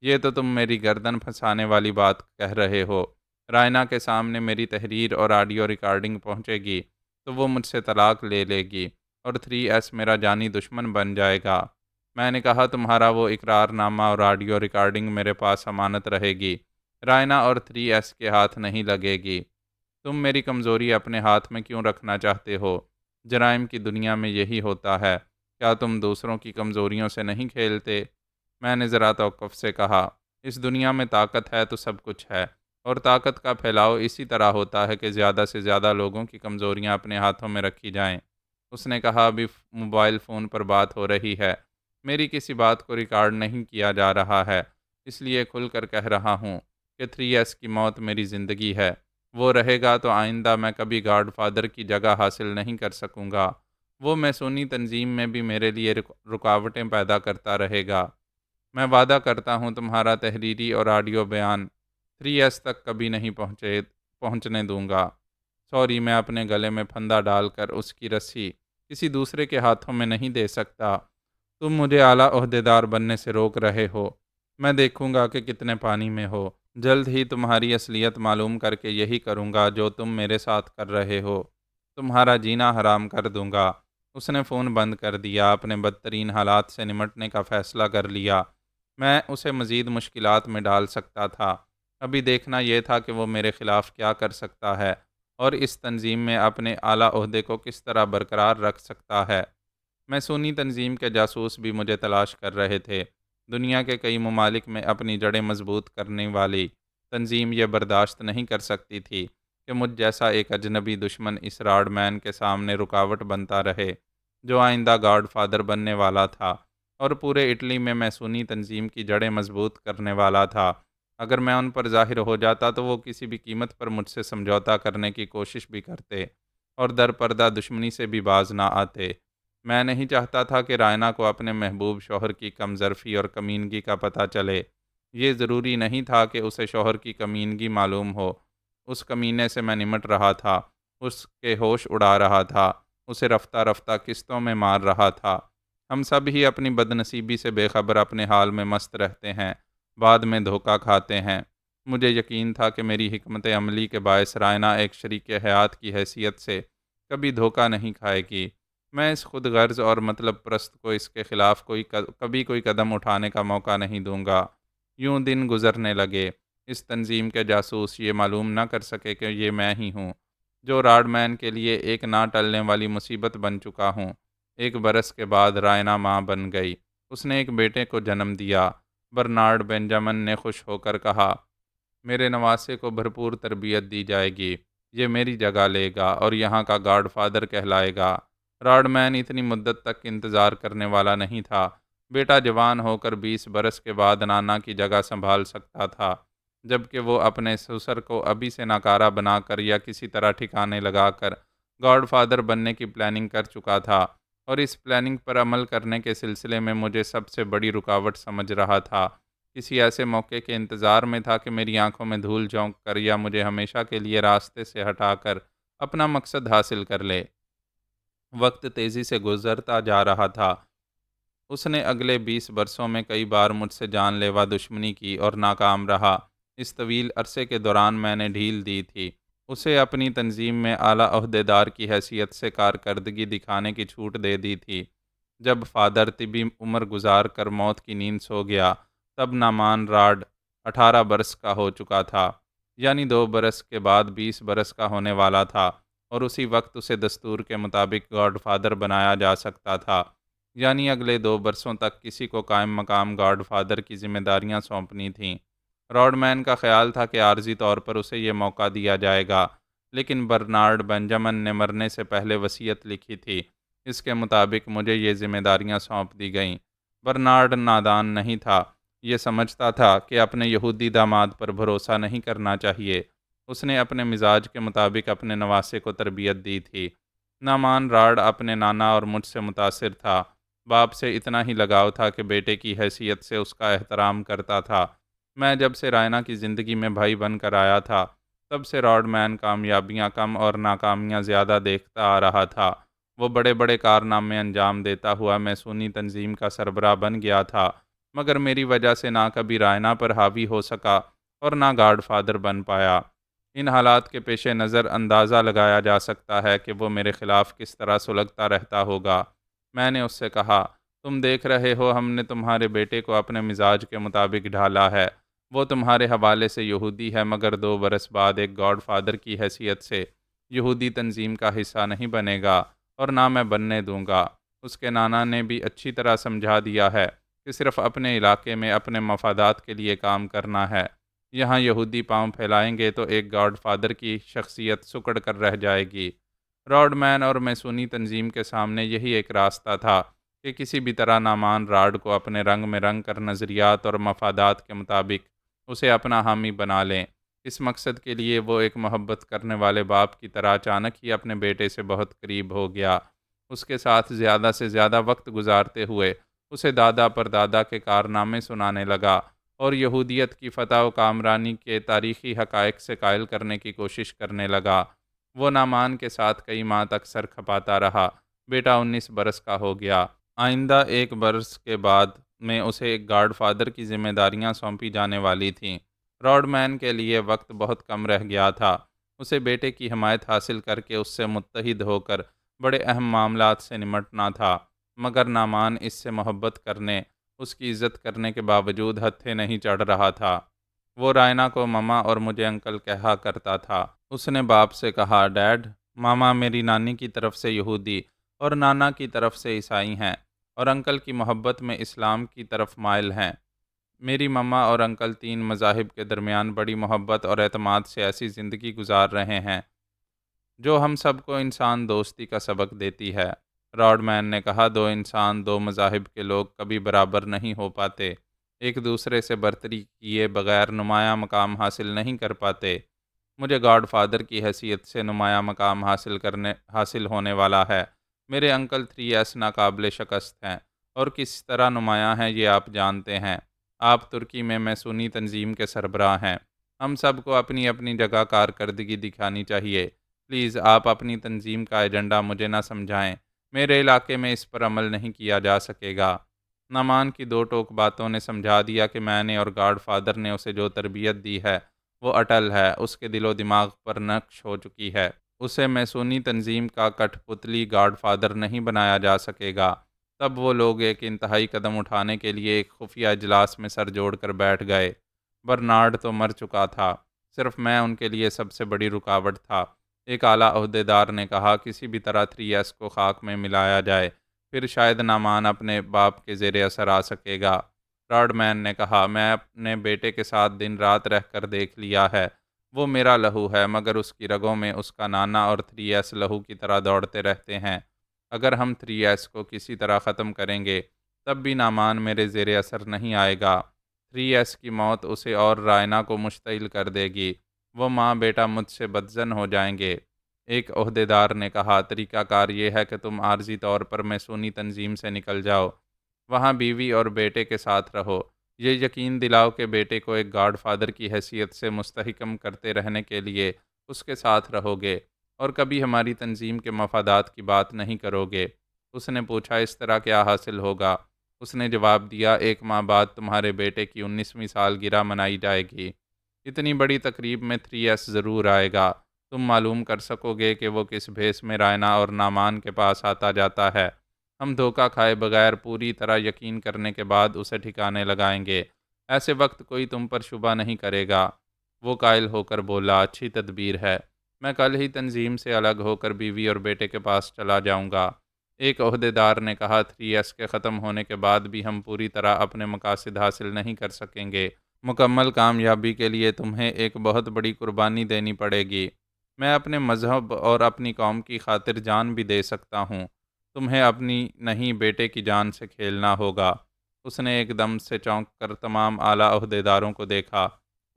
یہ تو تم میری گردن پھنسانے والی بات کہہ رہے ہو۔ رائنا کے سامنے میری تحریر اور آڈیو ریکارڈنگ پہنچے گی تو وہ مجھ سے طلاق لے لے گی اور 3S میرا جانی دشمن بن جائے گا۔ میں نے کہا، تمہارا وہ اقرار نامہ اور آڈیو ریکارڈنگ میرے پاس امانت رہے گی، رائنا اور 3S کے ہاتھ نہیں لگے گی۔ تم میری کمزوری اپنے ہاتھ میں کیوں رکھنا چاہتے ہو؟ جرائم کی دنیا میں یہی ہوتا ہے۔ کیا تم دوسروں کی کمزوریوں سے نہیں کھیلتے؟ میں نے ذرا توقف سے کہا، اس دنیا میں طاقت ہے تو سب کچھ ہے، اور طاقت کا پھیلاؤ اسی طرح ہوتا ہے کہ زیادہ سے زیادہ لوگوں کی کمزوریاں اپنے ہاتھوں میں رکھی جائیں۔ اس نے کہا، ابھی موبائل فون پر بات ہو رہی ہے، میری کسی بات کو ریکارڈ نہیں کیا جا رہا ہے، اس لیے کھل کر کہہ رہا ہوں کہ 3S کی موت میری زندگی ہے۔ وہ رہے گا تو آئندہ میں کبھی گاڈ فادر کی جگہ حاصل نہیں کر سکوں گا۔ وہ میسونی تنظیم میں بھی میرے لیے رکاوٹیں پیدا کرتا رہے گا۔ میں وعدہ کرتا ہوں تمہارا تحریری اور آڈیو بیان 3S تک کبھی نہیں پہنچنے دوں گا۔ سوری، میں اپنے گلے میں پھندا ڈال کر اس کی رسی کسی دوسرے کے ہاتھوں میں نہیں دے سکتا۔ تم مجھے اعلیٰ عہدیدار بننے سے روک رہے ہو۔ میں دیکھوں گا کہ کتنے پانی میں ہو۔ جلد ہی تمہاری اصلیت معلوم کر کے یہی کروں گا جو تم میرے ساتھ کر رہے ہو، تمہارا جینا حرام کر دوں گا۔ اس نے فون بند کر دیا، اپنے بدترین حالات سے نمٹنے کا فیصلہ کر لیا۔ میں اسے مزید مشکلات میں ڈال سکتا تھا، ابھی دیکھنا یہ تھا کہ وہ میرے خلاف کیا کر سکتا ہے اور اس تنظیم میں اپنے اعلیٰ عہدے کو کس طرح برقرار رکھ سکتا ہے۔ میسونی تنظیم کے جاسوس بھی مجھے تلاش کر رہے تھے۔ دنیا کے کئی ممالک میں اپنی جڑیں مضبوط کرنے والی تنظیم یہ برداشت نہیں کر سکتی تھی کہ مجھ جیسا ایک اجنبی دشمن اس راڈ مین کے سامنے رکاوٹ بنتا رہے جو آئندہ گاڈ فادر بننے والا تھا اور پورے اٹلی میں میسونی تنظیم کی جڑیں مضبوط کرنے والا تھا۔ اگر میں ان پر ظاہر ہو جاتا تو وہ کسی بھی قیمت پر مجھ سے سمجھوتا کرنے کی کوشش بھی کرتے اور در پردہ دشمنی سے بھی باز نہ آتے۔ میں نہیں چاہتا تھا کہ رائنا کو اپنے محبوب شوہر کی کم ظرفی اور کمینگی کا پتہ چلے۔ یہ ضروری نہیں تھا کہ اسے شوہر کی کمینگی معلوم ہو۔ اس کمینے سے میں نمٹ رہا تھا، اس کے ہوش اڑا رہا تھا، اسے رفتہ رفتہ قسطوں میں مار رہا تھا۔ ہم سب ہی اپنی بدنصیبی سے بے خبر اپنے حال میں مست رہتے ہیں، بعد میں دھوکہ کھاتے ہیں۔ مجھے یقین تھا کہ میری حکمت عملی کے باعث رائنا ایک شریک حیات کی حیثیت سے کبھی دھوکہ نہیں کھائے گی۔ میں اس خود غرض اور مطلب پرست کو اس کے خلاف کبھی کوئی قدم اٹھانے کا موقع نہیں دوں گا۔ یوں دن گزرنے لگے۔ اس تنظیم کے جاسوس یہ معلوم نہ کر سکے کہ یہ میں ہی ہوں جو راڈ مین کے لیے ایک نہ ٹلنے والی مصیبت بن چکا ہوں۔ 1 برس کے بعد رائنا ماں بن گئی۔ اس نے ایک بیٹے کو جنم دیا۔ برنارڈ بینجامن نے خوش ہو کر کہا، میرے نواسے کو بھرپور تربیت دی جائے گی، یہ میری جگہ لے گا اور یہاں کا گاڈ فادر کہلائے گا۔ راڈ مین اتنی مدت تک انتظار کرنے والا نہیں تھا۔ بیٹا جوان ہو کر 20 برس کے بعد نانا کی جگہ سنبھال سکتا تھا، جبکہ وہ اپنے سسر کو ابھی سے ناکارہ بنا کر یا کسی طرح ٹھکانے لگا کر گاڈ فادر بننے کی پلاننگ کر چکا تھا، اور اس پلاننگ پر عمل کرنے کے سلسلے میں مجھے سب سے بڑی رکاوٹ سمجھ رہا تھا۔ کسی ایسے موقع کے انتظار میں تھا کہ میری آنکھوں میں دھول جھونک کر یا مجھے ہمیشہ کے لیے راستے سے ہٹا کر اپنا مقصد حاصل کر لے۔ وقت تیزی سے گزرتا جا رہا تھا۔ اس نے اگلے 20 برسوں میں کئی بار مجھ سے جان لیوا دشمنی کی اور ناکام رہا۔ اس طویل عرصے کے دوران میں نے ڈھیل دی تھی۔ اسے اپنی تنظیم میں اعلیٰ عہدیدار کی حیثیت سے کارکردگی دکھانے کی چھوٹ دے دی تھی۔ جب فادر طبی عمر گزار کر موت کی نیند سو گیا، تب نامان راڈ 18 برس کا ہو چکا تھا، یعنی 2 برس کے بعد 20 برس کا ہونے والا تھا، اور اسی وقت اسے دستور کے مطابق گاڈ فادر بنایا جا سکتا تھا، یعنی اگلے 2 برسوں تک کسی کو قائم مقام گاڈ فادر کی ذمہ داریاں سونپنی تھیں۔ راڈ مین کا خیال تھا کہ عارضی طور پر اسے یہ موقع دیا جائے گا، لیکن برنارڈ بینجامن نے مرنے سے پہلے وصیت لکھی تھی، اس کے مطابق مجھے یہ ذمہ داریاں سونپ دی گئیں۔ برنارڈ نادان نہیں تھا، یہ سمجھتا تھا کہ اپنے یہودی داماد پر بھروسہ نہیں کرنا چاہیے۔ اس نے اپنے مزاج کے مطابق اپنے نواسے کو تربیت دی تھی۔ نامان راڈ اپنے نانا اور مجھ سے متاثر تھا۔ باپ سے اتنا ہی لگاؤ تھا کہ بیٹے کی حیثیت سے اس کا احترام کرتا تھا۔ میں جب سے رائنا کی زندگی میں بھائی بن کر آیا تھا، تب سے راڈ مین کامیابیاں کم اور ناکامیاں زیادہ دیکھتا آ رہا تھا۔ وہ بڑے بڑے کارنامے انجام دیتا ہوا میسونی تنظیم کا سربراہ بن گیا تھا، مگر میری وجہ سے نہ کبھی رائنا پر حاوی ہو سکا اور نہ گاڈ فادر بن پایا۔ ان حالات کے پیش نظر اندازہ لگایا جا سکتا ہے کہ وہ میرے خلاف کس طرح سلگتا رہتا ہوگا۔ میں نے اس سے کہا، تم دیکھ رہے ہو ہم نے تمہارے بیٹے کو اپنے مزاج کے مطابق ڈھالا ہے، وہ تمہارے حوالے سے یہودی ہے، مگر 2 برس بعد ایک گاڈ فادر کی حیثیت سے یہودی تنظیم کا حصہ نہیں بنے گا، اور نہ میں بننے دوں گا۔ اس کے نانا نے بھی اچھی طرح سمجھا دیا ہے کہ صرف اپنے علاقے میں اپنے مفادات کے لیے کام کرنا ہے۔ یہاں یہودی پاؤں پھیلائیں گے تو ایک گاڈ فادر کی شخصیت سکڑ کر رہ جائے گی۔ راڈ مین اور میسونی تنظیم کے سامنے یہی ایک راستہ تھا کہ کسی بھی طرح نامان راڈ کو اپنے رنگ میں رنگ کر نظریات اور مفادات کے مطابق اسے اپنا حامی بنا لیں۔ اس مقصد کے لیے وہ ایک محبت کرنے والے باپ کی طرح اچانک ہی اپنے بیٹے سے بہت قریب ہو گیا۔ اس کے ساتھ زیادہ سے زیادہ وقت گزارتے ہوئے اسے دادا پر دادا کے کارنامے سنانے لگا اور یہودیت کی فتح و کامرانی کے تاریخی حقائق سے قائل کرنے کی کوشش کرنے لگا۔ وہ نامان کے ساتھ کئی ماہ تک سر کھپاتا رہا۔ بیٹا 19 برس کا ہو گیا۔ آئندہ 1 برس کے بعد میں اسے ایک گاڈ فادر کی ذمہ داریاں سونپی جانے والی تھیں۔ راڈ مین کے لیے وقت بہت کم رہ گیا تھا۔ اسے بیٹے کی حمایت حاصل کر کے اس سے متحد ہو کر بڑے اہم معاملات سے نمٹنا تھا، مگر نامان اس سے محبت کرنے، اس کی عزت کرنے کے باوجود ہتھے نہیں چڑھ رہا تھا۔ وہ رائنا کو ماما اور مجھے انکل کہا کرتا تھا۔ اس نے باپ سے کہا، ڈیڈ، ماما میری نانی کی طرف سے یہودی اور نانا کی طرف سے عیسائی ہیں، اور انکل کی محبت میں اسلام کی طرف مائل ہیں۔ میری مما اور انکل 3 مذاہب کے درمیان بڑی محبت اور اعتماد سے ایسی زندگی گزار رہے ہیں جو ہم سب کو انسان دوستی کا سبق دیتی ہے۔ راڈ مین نے کہا، 2 انسان 2 مذاہب کے لوگ کبھی برابر نہیں ہو پاتے، ایک دوسرے سے برتری کیے بغیر نمایاں مقام حاصل نہیں کر پاتے۔ مجھے گاڈ فادر کی حیثیت سے نمایاں مقام حاصل ہونے والا ہے۔ میرے انکل 3S ناقابل شکست ہیں، اور کس طرح نمایاں ہیں یہ آپ جانتے ہیں۔ آپ ترکی میں میسونی تنظیم کے سربراہ ہیں۔ ہم سب کو اپنی اپنی جگہ کارکردگی دکھانی چاہیے۔ پلیز آپ اپنی تنظیم کا ایجنڈا مجھے نہ سمجھائیں، میرے علاقے میں اس پر عمل نہیں کیا جا سکے گا۔ نامان کی 2 ٹوک باتوں نے سمجھا دیا کہ میں نے اور گاڈ فادر نے اسے جو تربیت دی ہے وہ اٹل ہے، اس کے دل و دماغ پر نقش ہو چکی ہے۔ اسے میسونی تنظیم کا کٹھ پتلی گاڈ فادر نہیں بنایا جا سکے گا۔ تب وہ لوگ ایک انتہائی قدم اٹھانے کے لیے ایک خفیہ اجلاس میں سر جوڑ کر بیٹھ گئے۔ برنارڈ تو مر چکا تھا، صرف میں ان کے لیے سب سے بڑی رکاوٹ تھا۔ ایک اعلیٰ عہدیدار نے کہا، کسی بھی طرح 3S کو خاک میں ملایا جائے، پھر شاید نامان اپنے باپ کے زیر اثر آ سکے گا۔ راڈ مین نے کہا، میں اپنے بیٹے کے ساتھ دن رات رہ کر دیکھ لیا ہے۔ وہ میرا لہو ہے، مگر اس کی رگوں میں اس کا نانا اور 3S لہو کی طرح دوڑتے رہتے ہیں۔ اگر ہم 3S کو کسی طرح ختم کریں گے تب بھی نامان میرے زیر اثر نہیں آئے گا۔ 3S کی موت اسے اور رائنا کو مشتعل کر دے گی۔ وہ ماں بیٹا مجھ سے بدظن ہو جائیں گے۔ ایک عہدیدار نے کہا، طریقہ کار یہ ہے کہ تم عارضی طور پر میسونی تنظیم سے نکل جاؤ، وہاں بیوی اور بیٹے کے ساتھ رہو۔ یہ یقین دلاؤ کہ بیٹے کو ایک گاڈ فادر کی حیثیت سے مستحکم کرتے رہنے کے لیے اس کے ساتھ رہو گے، اور کبھی ہماری تنظیم کے مفادات کی بات نہیں کرو گے۔ اس نے پوچھا، اس طرح کیا حاصل ہوگا؟ اس نے جواب دیا، 1 ماہ بعد تمہارے بیٹے کی 19ویں سالگرہ منائی جائے گی۔ اتنی بڑی تقریب میں 3S ضرور آئے گا۔ تم معلوم کر سکو گے کہ وہ کس بھیس میں رائنا اور نامان کے پاس آتا جاتا ہے۔ ہم دھوکہ کھائے بغیر پوری طرح یقین کرنے کے بعد اسے ٹھکانے لگائیں گے۔ ایسے وقت کوئی تم پر شبہ نہیں کرے گا۔ وہ قائل ہو کر بولا، اچھی تدبیر ہے، میں کل ہی تنظیم سے الگ ہو کر بیوی اور بیٹے کے پاس چلا جاؤں گا۔ ایک عہدیدار نے کہا، 3S کے ختم ہونے کے بعد بھی ہم پوری طرح اپنے مقاصد حاصل نہیں کر سکیں گے۔ مکمل کامیابی کے لیے تمہیں ایک بہت بڑی قربانی دینی پڑے گی۔ میں اپنے مذہب اور اپنی قوم کی خاطر جان بھی دے سکتا ہوں۔ تمہیں اپنی نہیں بیٹے کی جان سے کھیلنا ہوگا۔ اس نے ایک دم سے چونک کر تمام اعلیٰ عہدیداروں کو دیکھا۔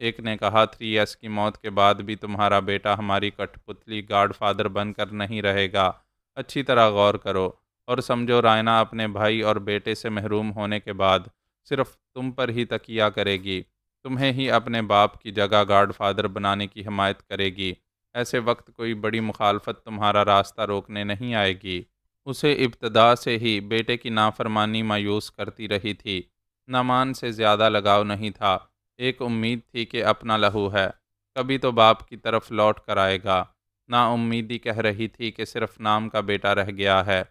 ایک نے کہا، 3S کی موت کے بعد بھی تمہارا بیٹا ہماری کٹھ پتلی گاڈ فادر بن کر نہیں رہے گا۔ اچھی طرح غور کرو اور سمجھو، رائنا اپنے بھائی اور بیٹے سے محروم ہونے کے بعد صرف تم پر ہی تکیہ کرے گی، تمہیں ہی اپنے باپ کی جگہ گاڈ فادر بنانے کی حمایت کرے گی۔ ایسے وقت کوئی بڑی مخالفت تمہارا راستہ روکنے نہیں آئے گی۔ اسے ابتدا سے ہی بیٹے کی نافرمانی مایوس کرتی رہی تھی۔ نامان سے زیادہ لگاؤ نہیں تھا۔ ایک امید تھی کہ اپنا لہو ہے، کبھی تو باپ کی طرف لوٹ کر آئے گا۔ نا امیدی کہہ رہی تھی کہ صرف نام کا بیٹا رہ گیا ہے۔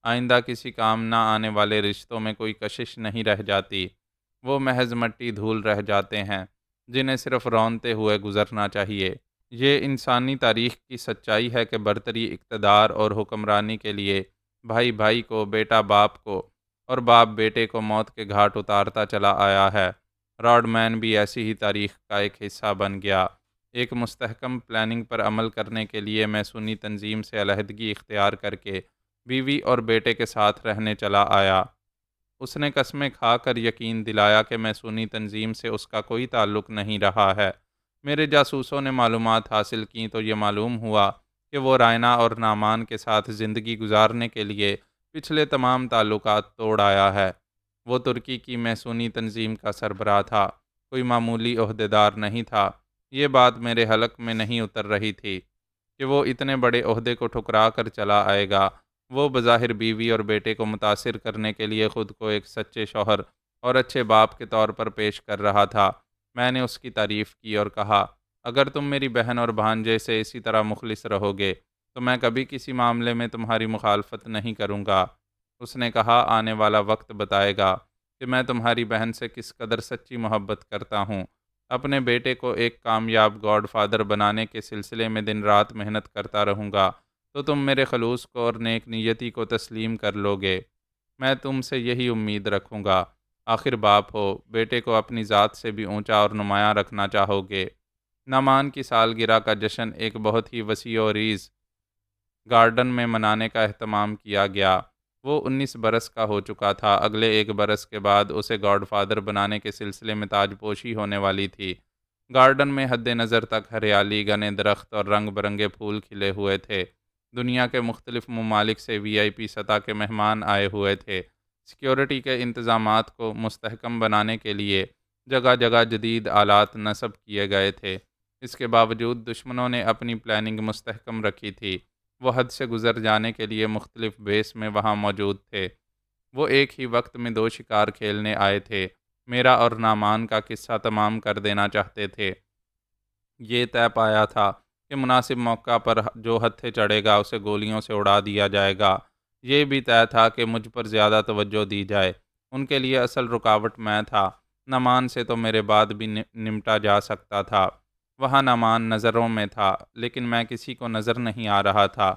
آئندہ کسی کام نہ آنے والے رشتوں میں کوئی کشش نہیں رہ جاتی، وہ محض مٹی دھول رہ جاتے ہیں۔ جنہیں صرف رونتے ہوئے گزرنا چاہیے۔ یہ انسانی تاریخ کی سچائی ہے کہ برتری، اقتدار اور حکمرانی کے لیے بھائی بھائی کو، بیٹا باپ کو اور باپ بیٹے کو موت کے گھاٹ اتارتا چلا آیا ہے۔ راڈ مین بھی ایسی ہی تاریخ کا ایک حصہ بن گیا۔ ایک مستحکم پلاننگ پر عمل کرنے کے لیے میں سنی تنظیم سے علیحدگی اختیار کر کے بیوی اور بیٹے کے ساتھ رہنے چلا آیا۔ اس نے قسمیں کھا کر یقین دلایا کہ میں سنی تنظیم سے اس کا کوئی تعلق نہیں رہا ہے۔ میرے جاسوسوں نے معلومات حاصل کیں تو یہ معلوم ہوا کہ وہ رائنا اور نعمان کے ساتھ زندگی گزارنے کے لیے پچھلے تمام تعلقات توڑ آیا ہے۔ وہ ترکی کی میسونی تنظیم کا سربراہ تھا، کوئی معمولی عہدیدار نہیں تھا۔ یہ بات میرے حلق میں نہیں اتر رہی تھی کہ وہ اتنے بڑے عہدے کو ٹھکرا کر چلا آئے گا۔ وہ بظاہر بیوی اور بیٹے کو متاثر کرنے کے لیے خود کو ایک سچے شوہر اور اچھے باپ کے طور پر پیش کر رہا تھا۔ میں نے اس کی تعریف کی اور کہا، اگر تم میری بہن اور بھانجے سے اسی طرح مخلص رہو گے تو میں کبھی کسی معاملے میں تمہاری مخالفت نہیں کروں گا۔ اس نے کہا، آنے والا وقت بتائے گا کہ میں تمہاری بہن سے کس قدر سچی محبت کرتا ہوں۔ اپنے بیٹے کو ایک کامیاب گاڈ فادر بنانے کے سلسلے میں دن رات محنت کرتا رہوں گا تو تم میرے خلوص کو اور نیک نیتی کو تسلیم کر لو گے۔ میں تم سے یہی امید رکھوں گا۔ آخر باپ ہو، بیٹے کو اپنی ذات سے بھی اونچا اور نمایاں رکھنا چاہو گے۔ نعمان کی سالگرہ کا جشن ایک بہت ہی وسیع و عریض گارڈن میں منانے کا اہتمام کیا گیا۔ وہ 19 برس کا ہو چکا تھا۔ اگلے 1 برس کے بعد اسے گاڈ فادر بنانے کے سلسلے میں تاج پوشی ہونے والی تھی۔ گارڈن میں حد نظر تک ہریالی، گھنے درخت اور رنگ برنگے پھول کھلے ہوئے تھے۔ دنیا کے مختلف ممالک سے VIP سطح کے مہمان آئے ہوئے تھے۔ سیکیورٹی کے انتظامات کو مستحکم بنانے کے لیے جگہ جگہ جدید آلات نصب کیے گئے تھے۔ اس کے باوجود دشمنوں نے اپنی پلاننگ مستحکم رکھی تھی۔ وہ حد سے گزر جانے کے لیے مختلف بیس میں وہاں موجود تھے۔ وہ ایک ہی وقت میں 2 شکار کھیلنے آئے تھے۔ میرا اور نعمان کا قصہ تمام کر دینا چاہتے تھے۔ یہ طے پایا تھا کہ مناسب موقع پر جو ہتھے چڑھے گا اسے گولیوں سے اڑا دیا جائے گا۔ یہ بھی طے تھا کہ مجھ پر زیادہ توجہ دی جائے۔ ان کے لیے اصل رکاوٹ میں تھا۔ نعمان سے تو میرے بعد بھی نمٹا جا سکتا تھا۔ وہاں نعمان نظروں میں تھا، لیکن میں کسی کو نظر نہیں آ رہا تھا۔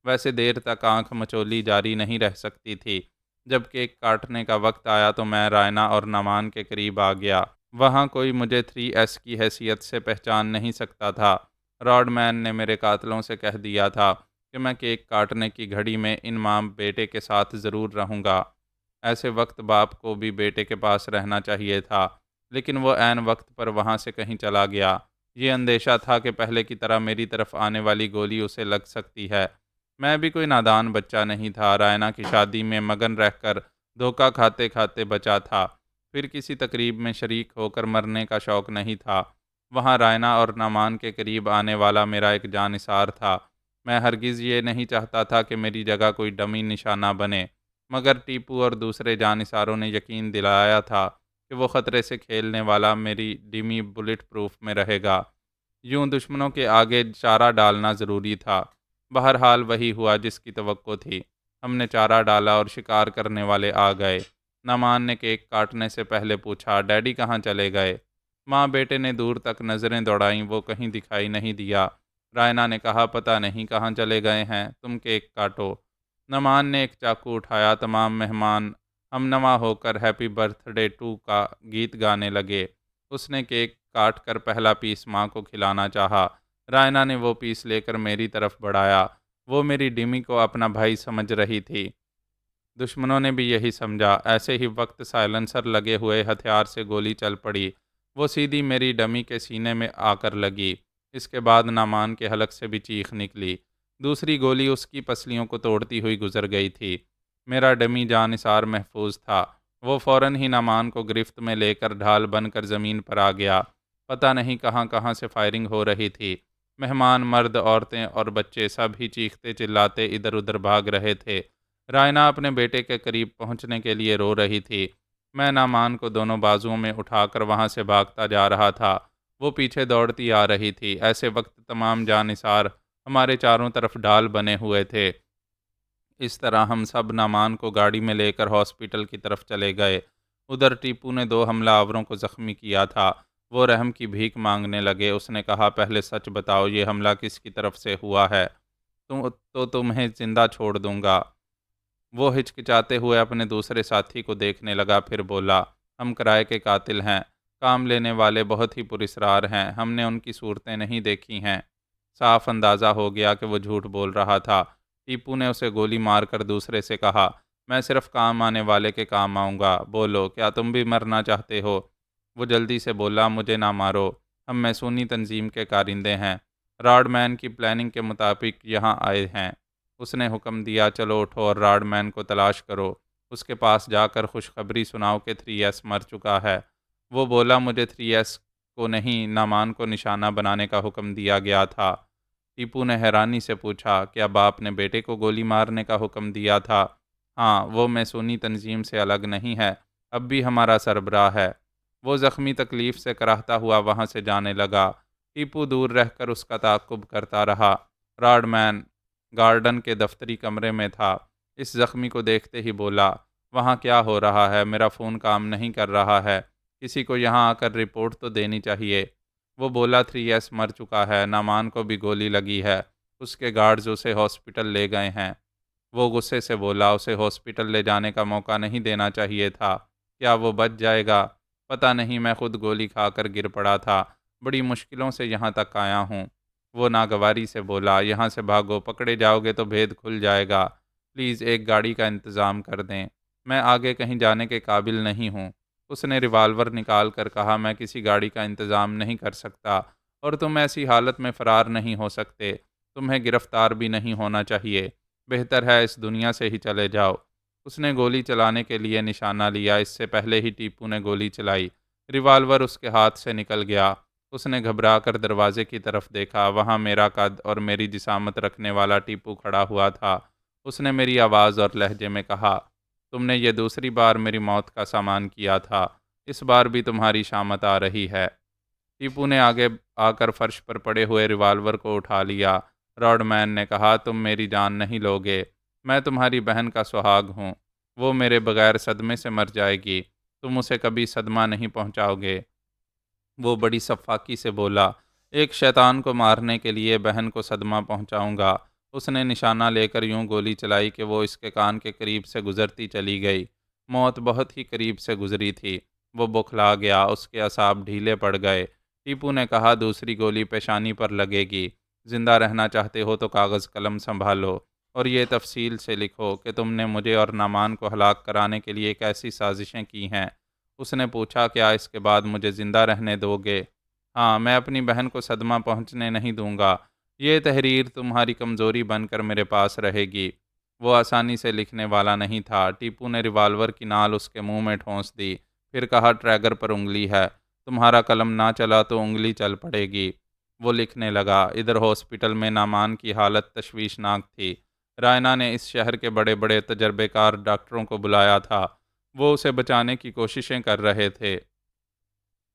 ویسے دیر تک آنکھ مچولی جاری نہیں رہ سکتی تھی۔ جب کیک کاٹنے کا وقت آیا تو میں رائنا اور نعمان کے قریب آ گیا۔ وہاں کوئی مجھے 3S کی حیثیت سے پہچان نہیں سکتا تھا۔ راڈ مین نے میرے قاتلوں سے کہہ دیا تھا کہ میں کیک کاٹنے کی گھڑی میں ان ماں بیٹے کے ساتھ ضرور رہوں گا۔ ایسے وقت باپ کو بھی بیٹے کے پاس رہنا چاہیے تھا، لیکن وہ عین وقت پر وہاں سے کہیں چلا گیا۔ یہ اندیشہ تھا کہ پہلے کی طرح میری طرف آنے والی گولی اسے لگ سکتی ہے۔ میں بھی کوئی نادان بچہ نہیں تھا۔ رائنا کی شادی میں مگن رہ کر دھوکہ کھاتے کھاتے بچا تھا۔ پھر کسی تقریب میں شریک ہو کر مرنے کا شوق نہیں تھا۔ وہاں رائنا اور نعمان کے قریب آنے والا میرا ایک جانثار تھا۔ میں ہرگز یہ نہیں چاہتا تھا کہ میری جگہ کوئی ڈمی نشانہ بنے، مگر ٹیپو اور دوسرے جانثاروں نے یقین دلایا تھا کہ وہ خطرے سے کھیلنے والا میری ڈمی بلٹ پروف میں رہے گا۔ یوں دشمنوں کے آگے چارہ ڈالنا ضروری تھا۔ بہرحال وہی ہوا جس کی توقع تھی۔ ہم نے چارہ ڈالا اور شکار کرنے والے آ گئے۔ نعمان نے کیک کاٹنے سے پہلے پوچھا، ڈیڈی کہاں چلے گئے؟ ماں بیٹے نے دور تک نظریں دوڑائیں، وہ کہیں دکھائی نہیں دیا۔ رائنا نے کہا، پتہ نہیں کہاں چلے گئے ہیں، تم کیک کاٹو۔ نعمان نے ایک چاقو اٹھایا۔ تمام مہمان ہم نوا ہو کر ہیپی برتھ ڈے ٹو کا گیت گانے لگے۔ اس نے کیک کاٹ کر پہلا پیس ماں کو کھلانا چاہا۔ رائنا نے وہ پیس لے کر میری طرف بڑھایا۔ وہ میری ڈمی کو اپنا بھائی سمجھ رہی تھی۔ دشمنوں نے بھی یہی سمجھا۔ ایسے ہی وقت سائلنسر لگے ہوئے ہتھیار سے گولی چل پڑی۔ وہ سیدھی میری ڈمی کے سینے میں آ کر لگی۔ اس کے بعد نعمان کے حلق سے بھی چیخ نکلی۔ دوسری گولی اس کی پسلیوں کو توڑتی ہوئی گزر گئی تھی۔ میرا ڈمی جانثار محفوظ تھا۔ وہ فوراً ہی نعمان کو گرفت میں لے کر ڈھال بن کر زمین پر آ گیا۔ پتہ نہیں کہاں کہاں سے فائرنگ ہو رہی تھی۔ مہمان، مرد، عورتیں اور بچے سب ہی چیختے چلاتے ادھر ادھر بھاگ رہے تھے۔ رائنا اپنے بیٹے کے قریب پہنچنے کے لیے رو رہی تھی۔ میں نعمان کو دونوں بازوؤں میں اٹھا کر وہاں سے بھاگتا جا رہا تھا۔ وہ پیچھے دوڑتی آ رہی تھی۔ ایسے وقت تمام جانثار ہمارے چاروں طرف ڈال بنے ہوئے تھے۔ اس طرح ہم سب نعمان کو گاڑی میں لے کر ہاسپٹل کی طرف چلے گئے۔ ادھر ٹیپو نے 2 حملہ آوروں کو زخمی کیا تھا۔ وہ رحم کی بھیک مانگنے لگے۔ اس نے کہا، پہلے سچ بتاؤ، یہ حملہ کس کی طرف سے ہوا ہے؟ تمہیں زندہ چھوڑ دوں گا۔ وہ ہچکچاتے ہوئے اپنے دوسرے ساتھی کو دیکھنے لگا، پھر بولا، ہم کرائے کے قاتل ہیں۔ کام لینے والے بہت ہی پراسرار ہیں، ہم نے ان کی صورتیں نہیں دیکھی ہیں۔ صاف اندازہ ہو گیا کہ وہ جھوٹ بول رہا تھا۔ ٹیپو نے اسے گولی مار کر دوسرے سے کہا، میں صرف کام آنے والے کے کام آؤں گا، بولو کیا تم بھی مرنا چاہتے ہو؟ وہ جلدی سے بولا، مجھے نہ مارو، ہم میسونی تنظیم کے کارندے ہیں، راڈ مین کی پلاننگ کے مطابق یہاں آئے ہیں۔ اس نے حکم دیا، چلو اٹھو اور راڈ مین کو تلاش کرو، اس کے پاس جا کر خوشخبری سناؤ کہ 3S مر چکا ہے۔ وہ بولا، مجھے 3S کو نہیں، نعمان کو نشانہ بنانے کا حکم دیا گیا تھا۔ ٹیپو نے حیرانی سے پوچھا، کیا باپ نے بیٹے کو گولی مارنے کا حکم دیا تھا؟ ہاں، وہ میسونی تنظیم سے الگ نہیں ہے، اب بھی ہمارا سربراہ ہے۔ وہ زخمی تکلیف سے کراہتا ہوا وہاں سے جانے لگا۔ ٹیپو دور رہ کر اس کا تعاقب کرتا رہا۔ راڈ مین گارڈن کے دفتری کمرے میں تھا۔ اس زخمی کو دیکھتے ہی بولا، وہاں کیا ہو رہا ہے؟ میرا فون کام نہیں کر رہا ہے، کسی کو یہاں آ کر رپورٹ تو دینی چاہیے۔ وہ بولا، 3S مر چکا ہے، نعمان کو بھی گولی لگی ہے، اس کے گارڈز اسے ہاسپٹل لے گئے ہیں۔ وہ غصے سے بولا، اسے ہاسپٹل لے جانے کا موقع نہیں دینا چاہیے تھا، کیا وہ بچ جائے گا؟ پتہ نہیں، میں خود گولی کھا کر گر پڑا تھا، بڑی مشکلوں سے یہاں تک آیا ہوں۔ وہ ناگواری سے بولا، یہاں سے بھاگو، پکڑے جاؤ گے تو بھید کھل جائے گا، پلیز ایک گاڑی کا انتظام کر دیں، میں آگے کہیں جانے کے قابل نہیں ہوں۔ اس نے ریوالور نکال کر کہا، میں کسی گاڑی کا انتظام نہیں کر سکتا، اور تم ایسی حالت میں فرار نہیں ہو سکتے، تمہیں گرفتار بھی نہیں ہونا چاہیے، بہتر ہے اس دنیا سے ہی چلے جاؤ۔ اس نے گولی چلانے کے لیے نشانہ لیا، اس سے پہلے ہی ٹیپو نے گولی چلائی، ریوالور اس کے ہاتھ سے نکل گیا۔ اس نے گھبرا کر دروازے کی طرف دیکھا، وہاں میرا قد اور میری جسامت رکھنے والا ٹیپو کھڑا ہوا تھا۔ اس نے میری آواز اور لہجے میں کہا، تم نے یہ دوسری بار میری موت کا سامان کیا تھا، اس بار بھی تمہاری شامت آ رہی ہے۔ ٹیپو نے آگے آ کر فرش پر پڑے ہوئے ریوالور کو اٹھا لیا۔ راڈ مین نے کہا، تم میری جان نہیں لوگے، میں تمہاری بہن کا سہاگ ہوں، وہ میرے بغیر صدمے سے مر جائے گی، تم اسے کبھی صدمہ نہیں پہنچاؤ گے۔ وہ بڑی صفاقی سے بولا، ایک شیطان کو مارنے کے لیے بہن کو صدمہ پہنچاؤں گا؟ اس نے نشانہ لے کر یوں گولی چلائی کہ وہ اس کے کان کے قریب سے گزرتی چلی گئی۔ موت بہت ہی قریب سے گزری تھی۔ وہ بوکھلا گیا، اس کے اعصاب ڈھیلے پڑ گئے۔ ٹیپو نے کہا، دوسری گولی پیشانی پر لگے گی، زندہ رہنا چاہتے ہو تو کاغذ قلم سنبھالو اور یہ تفصیل سے لکھو کہ تم نے مجھے اور نعمان کو ہلاک کرانے کے لیے کیسی سازشیں کی ہیں۔ اس نے پوچھا، کیا اس کے بعد مجھے زندہ رہنے دو گے؟ ہاں، میں اپنی بہن کو صدمہ پہنچنے نہیں دوں گا، یہ تحریر تمہاری کمزوری بن کر میرے پاس رہے گی۔ وہ آسانی سے لکھنے والا نہیں تھا۔ ٹیپو نے ریوالور کی نال اس کے منہ میں ٹھونس دی، پھر کہا، ٹریگر پر انگلی ہے، تمہارا قلم نہ چلا تو انگلی چل پڑے گی۔ وہ لکھنے لگا۔ ادھر ہاسپٹل میں نعمان کی حالت تشویشناک تھی۔ رائنا نے اس شہر کے بڑے بڑے تجربے کار ڈاکٹروں کو بلایا تھا، وہ اسے بچانے کی کوششیں کر رہے تھے۔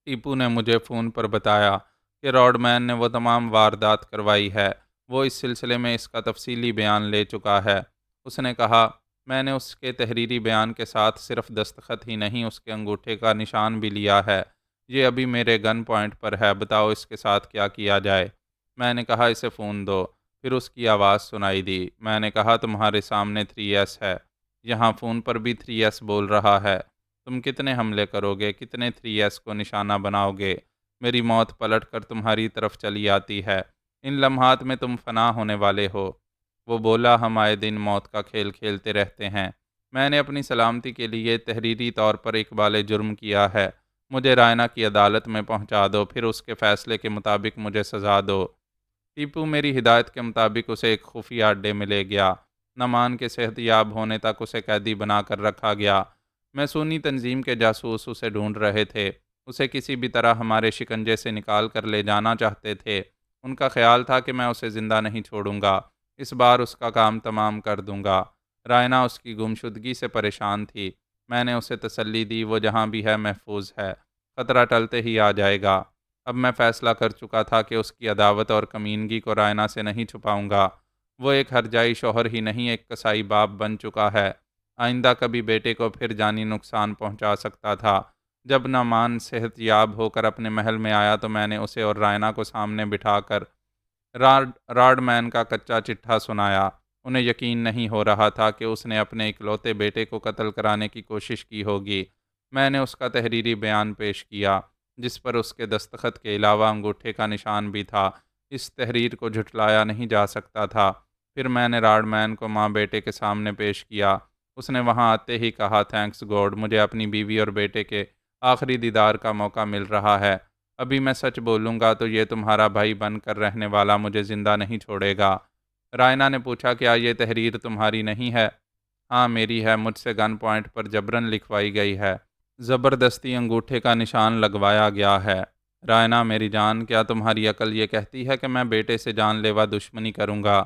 ٹیپو نے مجھے فون پر بتایا کہ راڈ مین نے وہ تمام واردات کروائی ہے، وہ اس سلسلے میں اس کا تفصیلی بیان لے چکا ہے۔ اس نے کہا، میں نے اس کے تحریری بیان کے ساتھ صرف دستخط ہی نہیں، اس کے انگوٹھے کا نشان بھی لیا ہے، یہ ابھی میرے گن پوائنٹ پر ہے، بتاؤ اس کے ساتھ کیا کیا جائے؟ میں نے کہا، اسے فون دو۔ پھر اس کی آواز سنائی دی۔ میں نے کہا، تمہارے سامنے 3S ہے، یہاں فون پر بھی 3S بول رہا ہے، تم کتنے حملے کرو گے، کتنے 3S کو نشانہ بناؤ گے؟ میری موت پلٹ کر تمہاری طرف چلی آتی ہے، ان لمحات میں تم فنا ہونے والے ہو۔ وہ بولا، ہم آئے دن موت کا کھیل کھیلتے رہتے ہیں، میں نے اپنی سلامتی کے لیے تحریری طور پر اقبال جرم کیا ہے، مجھے رائنا کی عدالت میں پہنچا دو، پھر اس کے فیصلے کے مطابق مجھے سزا دو۔ ٹیپو میری ہدایت کے مطابق اسے ایک خفیہ اڈے میں لے گیا۔ نعمان کے صحت یاب ہونے تک اسے قیدی بنا کر رکھا گیا۔ میسونی تنظیم کے جاسوس اسے ڈھونڈ رہے تھے، اسے کسی بھی طرح ہمارے شکنجے سے نکال کر لے جانا چاہتے تھے۔ ان کا خیال تھا کہ میں اسے زندہ نہیں چھوڑوں گا، اس بار اس کا کام تمام کر دوں گا۔ رائنا اس کی گمشدگی سے پریشان تھی۔ میں نے اسے تسلی دی، وہ جہاں بھی ہے محفوظ ہے، خطرہ ٹلتے ہی آ جائے گا۔ اب میں فیصلہ کر چکا تھا کہ اس کی عداوت اور کمینگی کو رائنا سے نہیں چھپاؤں گا۔ وہ ایک ہرجائی شوہر ہی نہیں، ایک کسائی باپ بن چکا ہے، آئندہ کبھی بیٹے کو پھر جانی نقصان پہنچا سکتا تھا۔ جب نعمان صحت یاب ہو کر اپنے محل میں آیا تو میں نے اسے اور رائنا کو سامنے بٹھا کر راڈ مین کا کچا چٹھا سنایا۔ انہیں یقین نہیں ہو رہا تھا کہ اس نے اپنے اکلوتے بیٹے کو قتل کرانے کی کوشش کی ہوگی۔ میں نے اس کا تحریری بیان پیش کیا، جس پر اس کے دستخط کے علاوہ انگوٹھے کا نشان بھی تھا۔ اس تحریر کو جھٹلایا نہیں جا سکتا تھا۔ پھر میں نے راڈ مین کو ماں بیٹے کے سامنے پیش کیا۔ اس نے وہاں آتے ہی کہا، تھینکس گاڈ، مجھے اپنی بیوی اور بیٹے کے آخری دیدار کا موقع مل رہا ہے۔ ابھی میں سچ بولوں گا تو یہ تمہارا بھائی بن کر رہنے والا مجھے زندہ نہیں چھوڑے گا۔ رائنا نے پوچھا، کیا یہ تحریر تمہاری نہیں ہے؟ ہاں میری ہے، مجھ سے گن پوائنٹ پر جبراً لکھوائی گئی ہے، زبردستی انگوٹھے کا نشان لگوایا گیا ہے۔ رائنا میری جان، کیا تمہاری عقل یہ کہتی ہے کہ میں بیٹے سے جان لیوا دشمنی کروں گا؟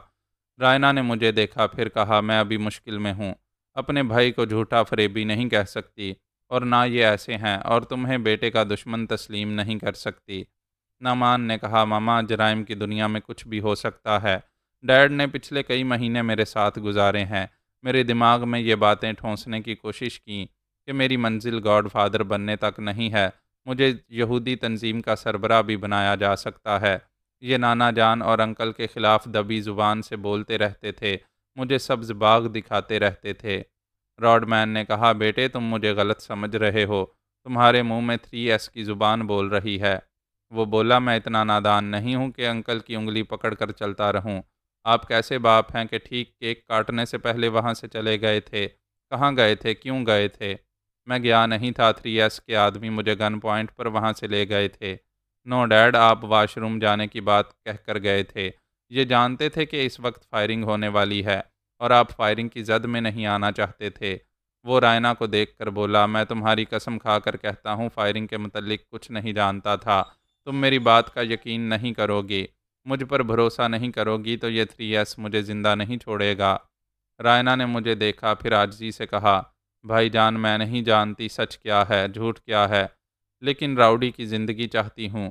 رائنا نے مجھے دیکھا، پھر کہا، میں ابھی مشکل میں ہوں، اپنے بھائی کو جھوٹا فریبی نہیں کہہ سکتی، اور نہ یہ ایسے ہیں، اور تمہیں بیٹے کا دشمن تسلیم نہیں کر سکتی۔ نعمان نے کہا، ماما، جرائم کی دنیا میں کچھ بھی ہو سکتا ہے۔ ڈیڈ نے پچھلے کئی مہینے میرے ساتھ گزارے ہیں، میرے دماغ میں یہ باتیں ٹھونسنے کی کوشش کی کہ میری منزل گاڈ فادر بننے تک نہیں ہے، مجھے یہودی تنظیم کا سربراہ بھی بنایا جا سکتا ہے۔ یہ نانا جان اور انکل کے خلاف دبی زبان سے بولتے رہتے تھے، مجھے سبز باغ دکھاتے رہتے تھے۔ راڈ مین نے کہا، بیٹے تم مجھے غلط سمجھ رہے ہو، تمہارے منہ میں 3S کی زبان بول رہی ہے۔ وہ بولا، میں اتنا نادان نہیں ہوں کہ انکل کی انگلی پکڑ کر چلتا رہوں۔ آپ کیسے باپ ہیں کہ ٹھیک کیک کاٹنے سے پہلے وہاں سے چلے گئے تھے؟ کہاں گئے تھے؟ کیوں گئے تھے؟ میں گیا نہیں تھا، 3S کے آدمی مجھے گن پوائنٹ پر وہاں سے لے گئے تھے۔ نو ڈیڈ، آپ واش روم جانے کی بات کہہ کر گئے تھے، یہ جانتے تھے کہ اس وقت فائرنگ ہونے والی ہے، اور آپ فائرنگ کی زد میں نہیں آنا چاہتے تھے۔ وہ رائنا کو دیکھ کر بولا، میں تمہاری قسم کھا کر کہتا ہوں فائرنگ کے متعلق کچھ نہیں جانتا تھا۔ تم میری بات کا یقین نہیں کرو گی، مجھ پر بھروسہ نہیں کرو گی تو یہ 3S مجھے زندہ نہیں چھوڑے گا۔ رائنا نے مجھے دیکھا، پھر عاجزی سے کہا، بھائی جان، میں نہیں جانتی سچ کیا ہے، جھوٹ کیا ہے، لیکن راؤڈی کی زندگی چاہتی ہوں۔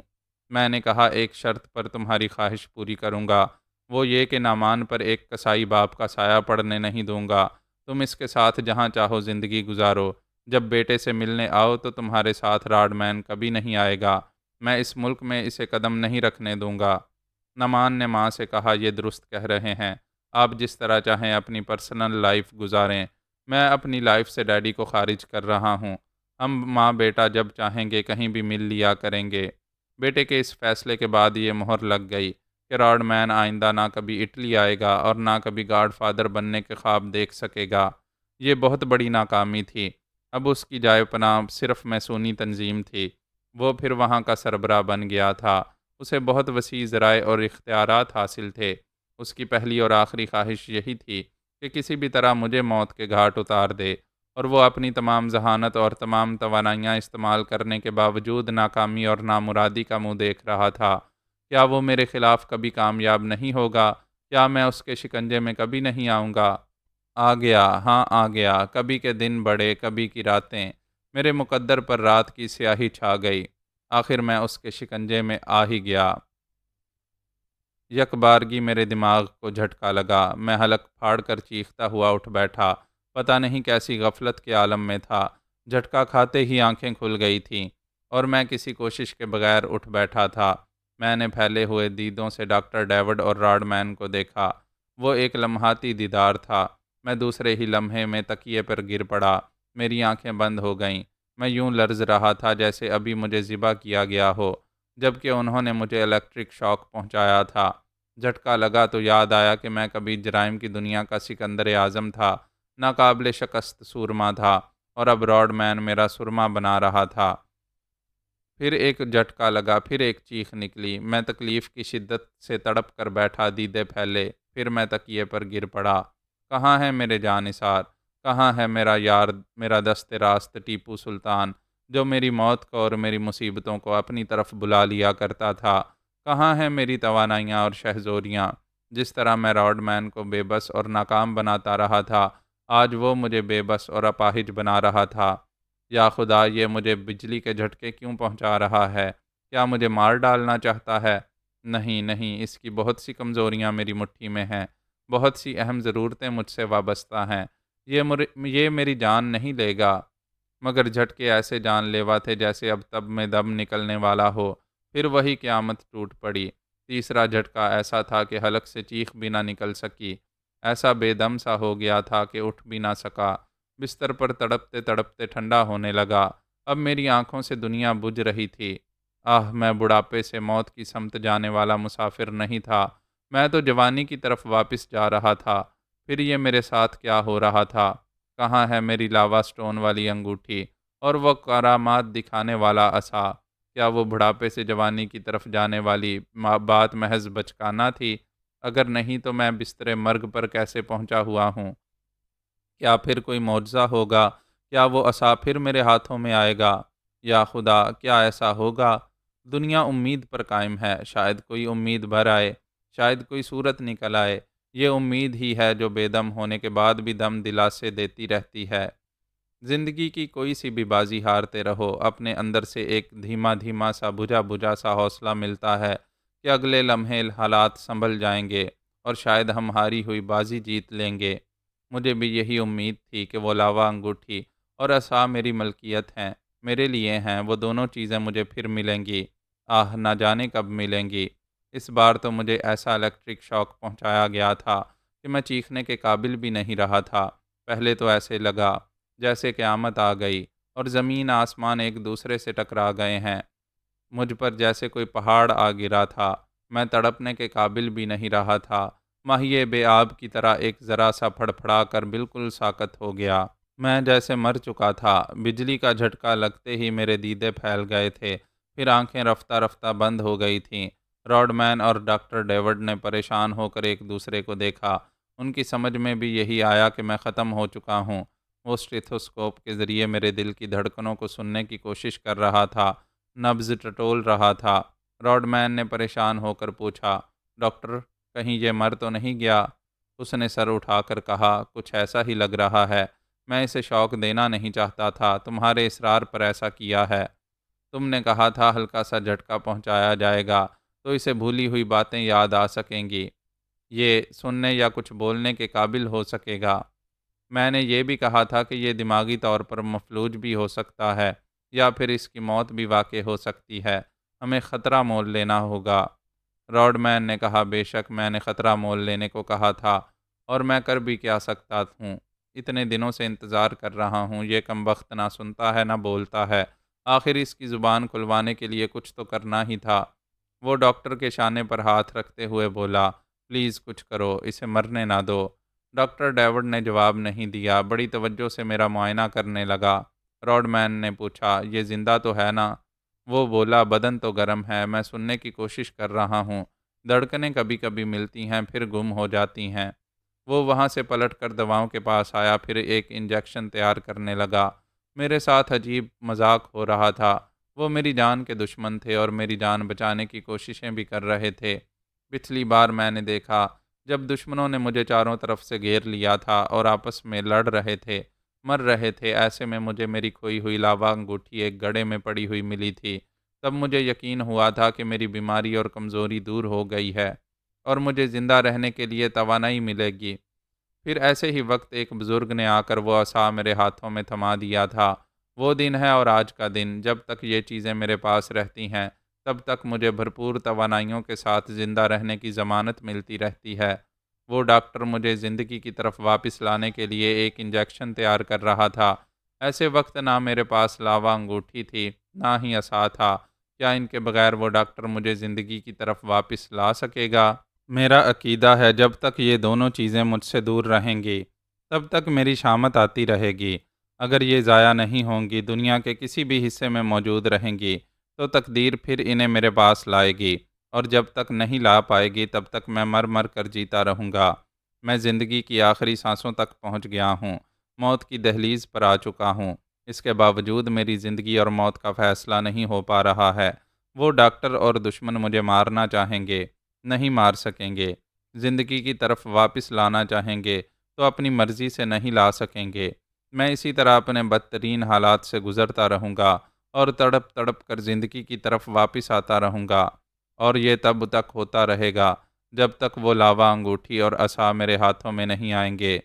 میں نے کہا، ایک شرط پر تمہاری خواہش پوری کروں گا، وہ یہ کہ نعمان پر ایک قصائی باپ کا سایہ پڑنے نہیں دوں گا۔ تم اس کے ساتھ جہاں چاہو زندگی گزارو، جب بیٹے سے ملنے آؤ تو تمہارے ساتھ راڈ مین کبھی نہیں آئے گا، میں اس ملک میں اسے قدم نہیں رکھنے دوں گا۔ نعمان نے ماں سے کہا، یہ درست کہہ رہے ہیں، آپ جس طرح چاہیں اپنی پرسنل لائف گزاریں، میں اپنی لائف سے ڈیڈی کو خارج کر رہا ہوں۔ ہم ماں بیٹا جب چاہیں گے کہیں بھی مل لیا کریں گے۔ بیٹے کے اس فیصلے کے بعد یہ مہر لگ گئی کہ راڈ مین آئندہ نہ کبھی اٹلی آئے گا اور نہ کبھی گاڈ فادر بننے کے خواب دیکھ سکے گا۔ یہ بہت بڑی ناکامی تھی۔ اب اس کی جائے پناہ صرف میسونی تنظیم تھی۔ وہ پھر وہاں کا سربراہ بن گیا تھا۔ اسے بہت وسیع ذرائع اور اختیارات حاصل تھے۔ اس کی پہلی اور آخری خواہش یہی تھی کہ کسی بھی طرح مجھے موت کے گھاٹ اتار دے، اور وہ اپنی تمام ذہانت اور تمام توانائیاں استعمال کرنے کے باوجود ناکامی اور نامرادی کا منہ دیکھ رہا تھا۔ کیا وہ میرے خلاف کبھی کامیاب نہیں ہوگا؟ کیا میں اس کے شکنجے میں کبھی نہیں آؤں گا؟ آ گیا، ہاں آ گیا۔ کبھی کے دن بڑے، کبھی کی راتیں، میرے مقدر پر رات کی سیاہی چھا گئی۔ آخر میں اس کے شکنجے میں آ ہی گیا۔ یک بارگی میرے دماغ کو جھٹکا لگا، میں حلق پھاڑ کر چیختا ہوا اٹھ بیٹھا۔ پتہ نہیں کیسی غفلت کے عالم میں تھا، جھٹکا کھاتے ہی آنکھیں کھل گئی تھیں، اور میں کسی کوشش کے بغیر اٹھ بیٹھا تھا۔ میں نے پھیلے ہوئے دیدوں سے ڈاکٹر ڈیوڈ اور راڈ مین کو دیکھا۔ وہ ایک لمحاتی دیدار تھا۔ میں دوسرے ہی لمحے میں تکیے پر گر پڑا، میری آنکھیں بند ہو گئیں۔ میں یوں لرز رہا تھا جیسے ابھی مجھے ذبح کیا گیا ہو، جبکہ انہوں نے مجھے الیکٹرک شاک پہنچایا تھا۔ جھٹکا لگا تو یاد آیا کہ میں کبھی جرائم کی دنیا کا سکندر اعظم تھا، ناقابل شکست سورما تھا، اور اب راڈ مین میرا سرما بنا رہا تھا۔ پھر ایک جھٹکا لگا، پھر ایک چیخ نکلی۔ میں تکلیف کی شدت سے تڑپ کر بیٹھا، دیدے پھیلے، پھر میں تکیے پر گر پڑا۔ کہاں ہے میرے جانثار؟ کہاں ہے میرا یار، میرا دست راست ٹیپو سلطان، جو میری موت کو اور میری مصیبتوں کو اپنی طرف بلا لیا کرتا تھا؟ کہاں ہیں میری توانائیاں اور شہزوریاں؟ جس طرح میں راڈ مین کو بے بس اور ناکام بناتا رہا تھا، آج وہ مجھے بے بس اور اپاہج بنا رہا تھا۔ یا خدا، یہ مجھے بجلی کے جھٹکے کیوں پہنچا رہا ہے؟ کیا مجھے مار ڈالنا چاہتا ہے؟ نہیں نہیں، اس کی بہت سی کمزوریاں میری مٹھی میں ہیں، بہت سی اہم ضرورتیں مجھ سے وابستہ ہیں۔ یہ میری جان نہیں لے گا۔ مگر جھٹکے ایسے جان لیوا تھے جیسے اب تب میں دم نکلنے والا ہو۔ پھر وہی قیامت ٹوٹ پڑی۔ تیسرا جھٹکا ایسا تھا کہ حلق سے چیخ بھی نہ نکل سکی۔ ایسا بے دم سا ہو گیا تھا کہ اٹھ بھی نہ سکا۔ بستر پر تڑپتے تڑپتے ٹھنڈا ہونے لگا۔ اب میری آنکھوں سے دنیا بجھ رہی تھی۔ میں بڑھاپے سے موت کی سمت جانے والا مسافر نہیں تھا، میں تو جوانی کی طرف واپس جا رہا تھا۔ پھر یہ میرے ساتھ کیا ہو رہا تھا؟ کہاں ہے میری لاوا سٹون والی انگوٹھی اور وہ کرامات دکھانے والا عصا؟ کیا وہ بڑھاپے سے جوانی کی طرف جانے والی بات محض بچکانہ تھی؟ اگر نہیں تو میں بستر مرگ پر کیسے پہنچا ہوا ہوں؟ کیا پھر کوئی معجزہ ہوگا؟ کیا وہ عصا پھر میرے ہاتھوں میں آئے گا؟ یا خدا، کیا ایسا ہوگا؟ دنیا امید پر قائم ہے، شاید کوئی امید بھر آئے، شاید کوئی صورت نکل آئے۔ یہ امید ہی ہے جو بے دم ہونے کے بعد بھی دم دلاسے دیتی رہتی ہے۔ زندگی کی کوئی سی بھی بازی ہارتے رہو، اپنے اندر سے ایک دھیما دھیما سا بجھا بجھا سا حوصلہ ملتا ہے کہ اگلے لمحے حالات سنبھل جائیں گے اور شاید ہم ہاری ہوئی بازی جیت لیں گے۔ مجھے بھی یہی امید تھی کہ وہ لاوا انگوٹھی اور عصا میری ملکیت ہیں، میرے لیے ہیں، وہ دونوں چیزیں مجھے پھر ملیں گی۔ نہ جانے کب ملیں گی۔ اس بار تو مجھے ایسا الیکٹرک شاک پہنچایا گیا تھا کہ میں چیخنے کے قابل بھی نہیں رہا تھا۔ پہلے تو ایسے لگا جیسے قیامت آ گئی اور زمین آسمان ایک دوسرے سے ٹکرا گئے ہیں۔ مجھ پر جیسے کوئی پہاڑ آ گرا تھا۔ میں تڑپنے کے قابل بھی نہیں رہا تھا۔ ماہیے بے آب کی طرح ایک ذرا سا پھڑپھڑا کر بالکل ساکت ہو گیا۔ میں جیسے مر چکا تھا۔ بجلی کا جھٹکا لگتے ہی میرے دیدے پھیل گئے تھے، پھر آنکھیں رفتہ رفتہ بند ہو گئی تھیں۔ راڈ مین اور ڈاکٹر ڈیوڈ نے پریشان ہو کر ایک دوسرے کو دیکھا۔ ان کی سمجھ میں بھی یہی آیا کہ میں ختم ہو چکا ہوں۔ وہ اسٹیتھوسکوپ کے ذریعے میرے دل کی دھڑکنوں کو سننے کی کوشش کر رہا تھا، نبض ٹٹول رہا تھا۔ راڈ مین نے پریشان ہو کر پوچھا، ڈاکٹر، کہیں یہ مر تو نہیں گیا؟ اس نے سر اٹھا کر کہا، کچھ ایسا ہی لگ رہا ہے۔ میں اسے شوق دینا نہیں چاہتا تھا، تمہارے اصرار پر ایسا کیا ہے۔ تم نے کہا تھا ہلکا سا جھٹکا پہنچایا جائے گا تو اسے بھولی ہوئی باتیں یاد آ سکیں گی، یہ سننے یا کچھ بولنے کے قابل ہو سکے گا۔ میں نے یہ بھی کہا تھا کہ یہ دماغی طور پر مفلوج بھی ہو سکتا ہے یا پھر اس کی موت بھی واقع ہو سکتی ہے، ہمیں خطرہ مول لینا ہوگا۔ راڈ مین نے کہا، بے شک میں نے خطرہ مول لینے کو کہا تھا، اور میں کر بھی کیا سکتا ہوں؟ اتنے دنوں سے انتظار کر رہا ہوں، یہ کمبخت نہ سنتا ہے نہ بولتا ہے، آخر اس کی زبان کھلوانے کے لیے کچھ تو کرنا ہی تھا۔ وہ ڈاکٹر کے شانے پر ہاتھ رکھتے ہوئے بولا، پلیز کچھ کرو، اسے مرنے نہ دو۔ ڈاکٹر ڈیوڈ نے جواب نہیں دیا، بڑی توجہ سے میرا معائنہ کرنے لگا۔ راڈ مین نے پوچھا، یہ زندہ تو ہے نا؟ وہ بولا، بدن تو گرم ہے، میں سننے کی کوشش کر رہا ہوں، دھڑکنیں کبھی کبھی ملتی ہیں پھر گم ہو جاتی ہیں۔ وہ وہاں سے پلٹ کر دواؤں کے پاس آیا، پھر ایک انجیکشن تیار کرنے لگا۔ میرے ساتھ عجیب مذاق ہو رہا تھا۔ وہ میری جان کے دشمن تھے اور میری جان بچانے کی کوششیں بھی کر رہے تھے۔ پچھلی بار میں نے دیکھا جب دشمنوں نے مجھے چاروں طرف سے گھیر لیا تھا اور آپس میں لڑ رہے تھے، مر رہے تھے، ایسے میں مجھے میری کھوئی ہوئی لاوا انگوٹھی ایک گڑھے میں پڑی ہوئی ملی تھی۔ تب مجھے یقین ہوا تھا کہ میری بیماری اور کمزوری دور ہو گئی ہے اور مجھے زندہ رہنے کے لیے توانائی ملے گی۔ پھر ایسے ہی وقت ایک بزرگ نے آ کر وہ عصا میرے ہاتھوں میں تھما دیا تھا۔ وہ دن ہے اور آج کا دن، جب تک یہ چیزیں میرے پاس رہتی ہیں تب تک مجھے بھرپور توانائیوں کے ساتھ زندہ رہنے کی ضمانت ملتی رہتی ہے۔ وہ ڈاکٹر مجھے زندگی کی طرف واپس لانے کے لیے ایک انجیکشن تیار کر رہا تھا۔ ایسے وقت نہ میرے پاس لاوا انگوٹھی تھی، نہ ہی عصا تھا۔ کیا ان کے بغیر وہ ڈاکٹر مجھے زندگی کی طرف واپس لا سکے گا؟ میرا عقیدہ ہے جب تک یہ دونوں چیزیں مجھ سے دور رہیں گی تب تک میری شامت آتی رہے گی۔ اگر یہ ضائع نہیں ہوں گی، دنیا کے کسی بھی حصے میں موجود رہیں گی، تو تقدیر پھر انہیں میرے پاس لائے گی، اور جب تک نہیں لا پائے گی تب تک میں مر مر کر جیتا رہوں گا۔ میں زندگی کی آخری سانسوں تک پہنچ گیا ہوں، موت کی دہلیز پر آ چکا ہوں، اس کے باوجود میری زندگی اور موت کا فیصلہ نہیں ہو پا رہا ہے۔ وہ ڈاکٹر اور دشمن مجھے مارنا چاہیں گے، نہیں مار سکیں گے۔ زندگی کی طرف واپس لانا چاہیں گے تو اپنی مرضی سے نہیں لا سکیں گے۔ میں اسی طرح اپنے بدترین حالات سے گزرتا رہوں گا اور تڑپ تڑپ کر زندگی کی طرف واپس آتا رہوں گا، اور یہ تب تک ہوتا رہے گا جب تک وہ لاوا انگوٹھی اور عصا میرے ہاتھوں میں نہیں آئیں گے۔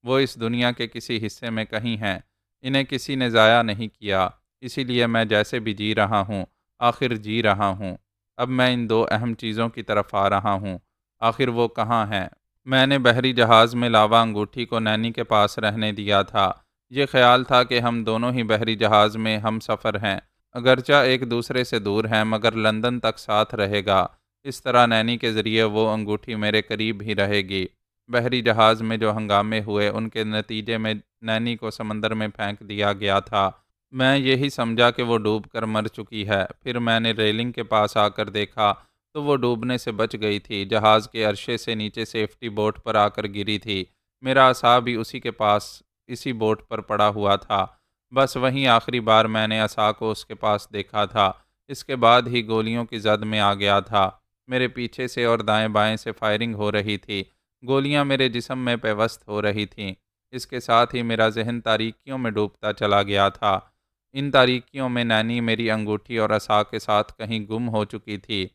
وہ اس دنیا کے کسی حصے میں کہیں ہیں، انہیں کسی نے ضائع نہیں کیا، اسی لیے میں جیسے بھی جی رہا ہوں آخر جی رہا ہوں۔ اب میں ان دو اہم چیزوں کی طرف آ رہا ہوں، آخر وہ کہاں ہیں؟ میں نے بحری جہاز میں لاوا انگوٹھی کو نینی کے پاس رہنے دیا تھا۔ یہ خیال تھا کہ ہم دونوں ہی بحری جہاز میں ہم سفر ہیں، اگرچہ ایک دوسرے سے دور ہیں مگر لندن تک ساتھ رہے گا۔ اس طرح نینی کے ذریعے وہ انگوٹھی میرے قریب ہی رہے گی۔ بحری جہاز میں جو ہنگامے ہوئے ان کے نتیجے میں نینی کو سمندر میں پھینک دیا گیا تھا۔ میں یہی سمجھا کہ وہ ڈوب کر مر چکی ہے۔ پھر میں نے ریلنگ کے پاس آ کر دیکھا تو وہ ڈوبنے سے بچ گئی تھی، جہاز کے عرشے سے نیچے سیفٹی بوٹ پر آ کر گری تھی۔ میرا عصا بھی اسی کے پاس اسی بوٹ پر پڑا ہوا تھا۔ بس وہیں آخری بار میں نے عصا کو اس کے پاس دیکھا تھا۔ اس کے بعد ہی گولیوں کی زد میں آ گیا تھا۔ میرے پیچھے سے اور دائیں بائیں سے فائرنگ ہو رہی تھی، گولیاں میرے جسم میں پیوست ہو رہی تھیں۔ اس کے ساتھ ہی میرا ذہن تاریکیوں میں ڈوبتا چلا گیا تھا۔ ان تاریکیوں میں نینی میری انگوٹھی اور عصا کے ساتھ کہیں گم ہو چکی تھی۔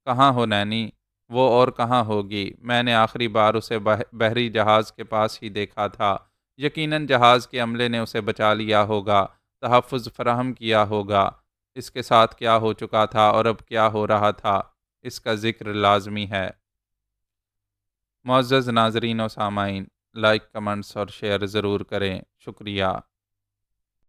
کہاں ہو نینی؟ وہ اور کہاں ہوگی؟ میں نے آخری بار اسے بحری جہاز کے پاس ہی دیکھا تھا۔ یقیناً جہاز کے عملے نے اسے بچا لیا ہوگا، تحفظ فراہم کیا ہوگا۔ اس کے ساتھ کیا ہو چکا تھا اور اب کیا ہو رہا تھا، اس کا ذکر لازمی ہے۔ معزز ناظرین و سامعین، لائک، کمنٹس اور شیئر ضرور کریں۔ شکریہ۔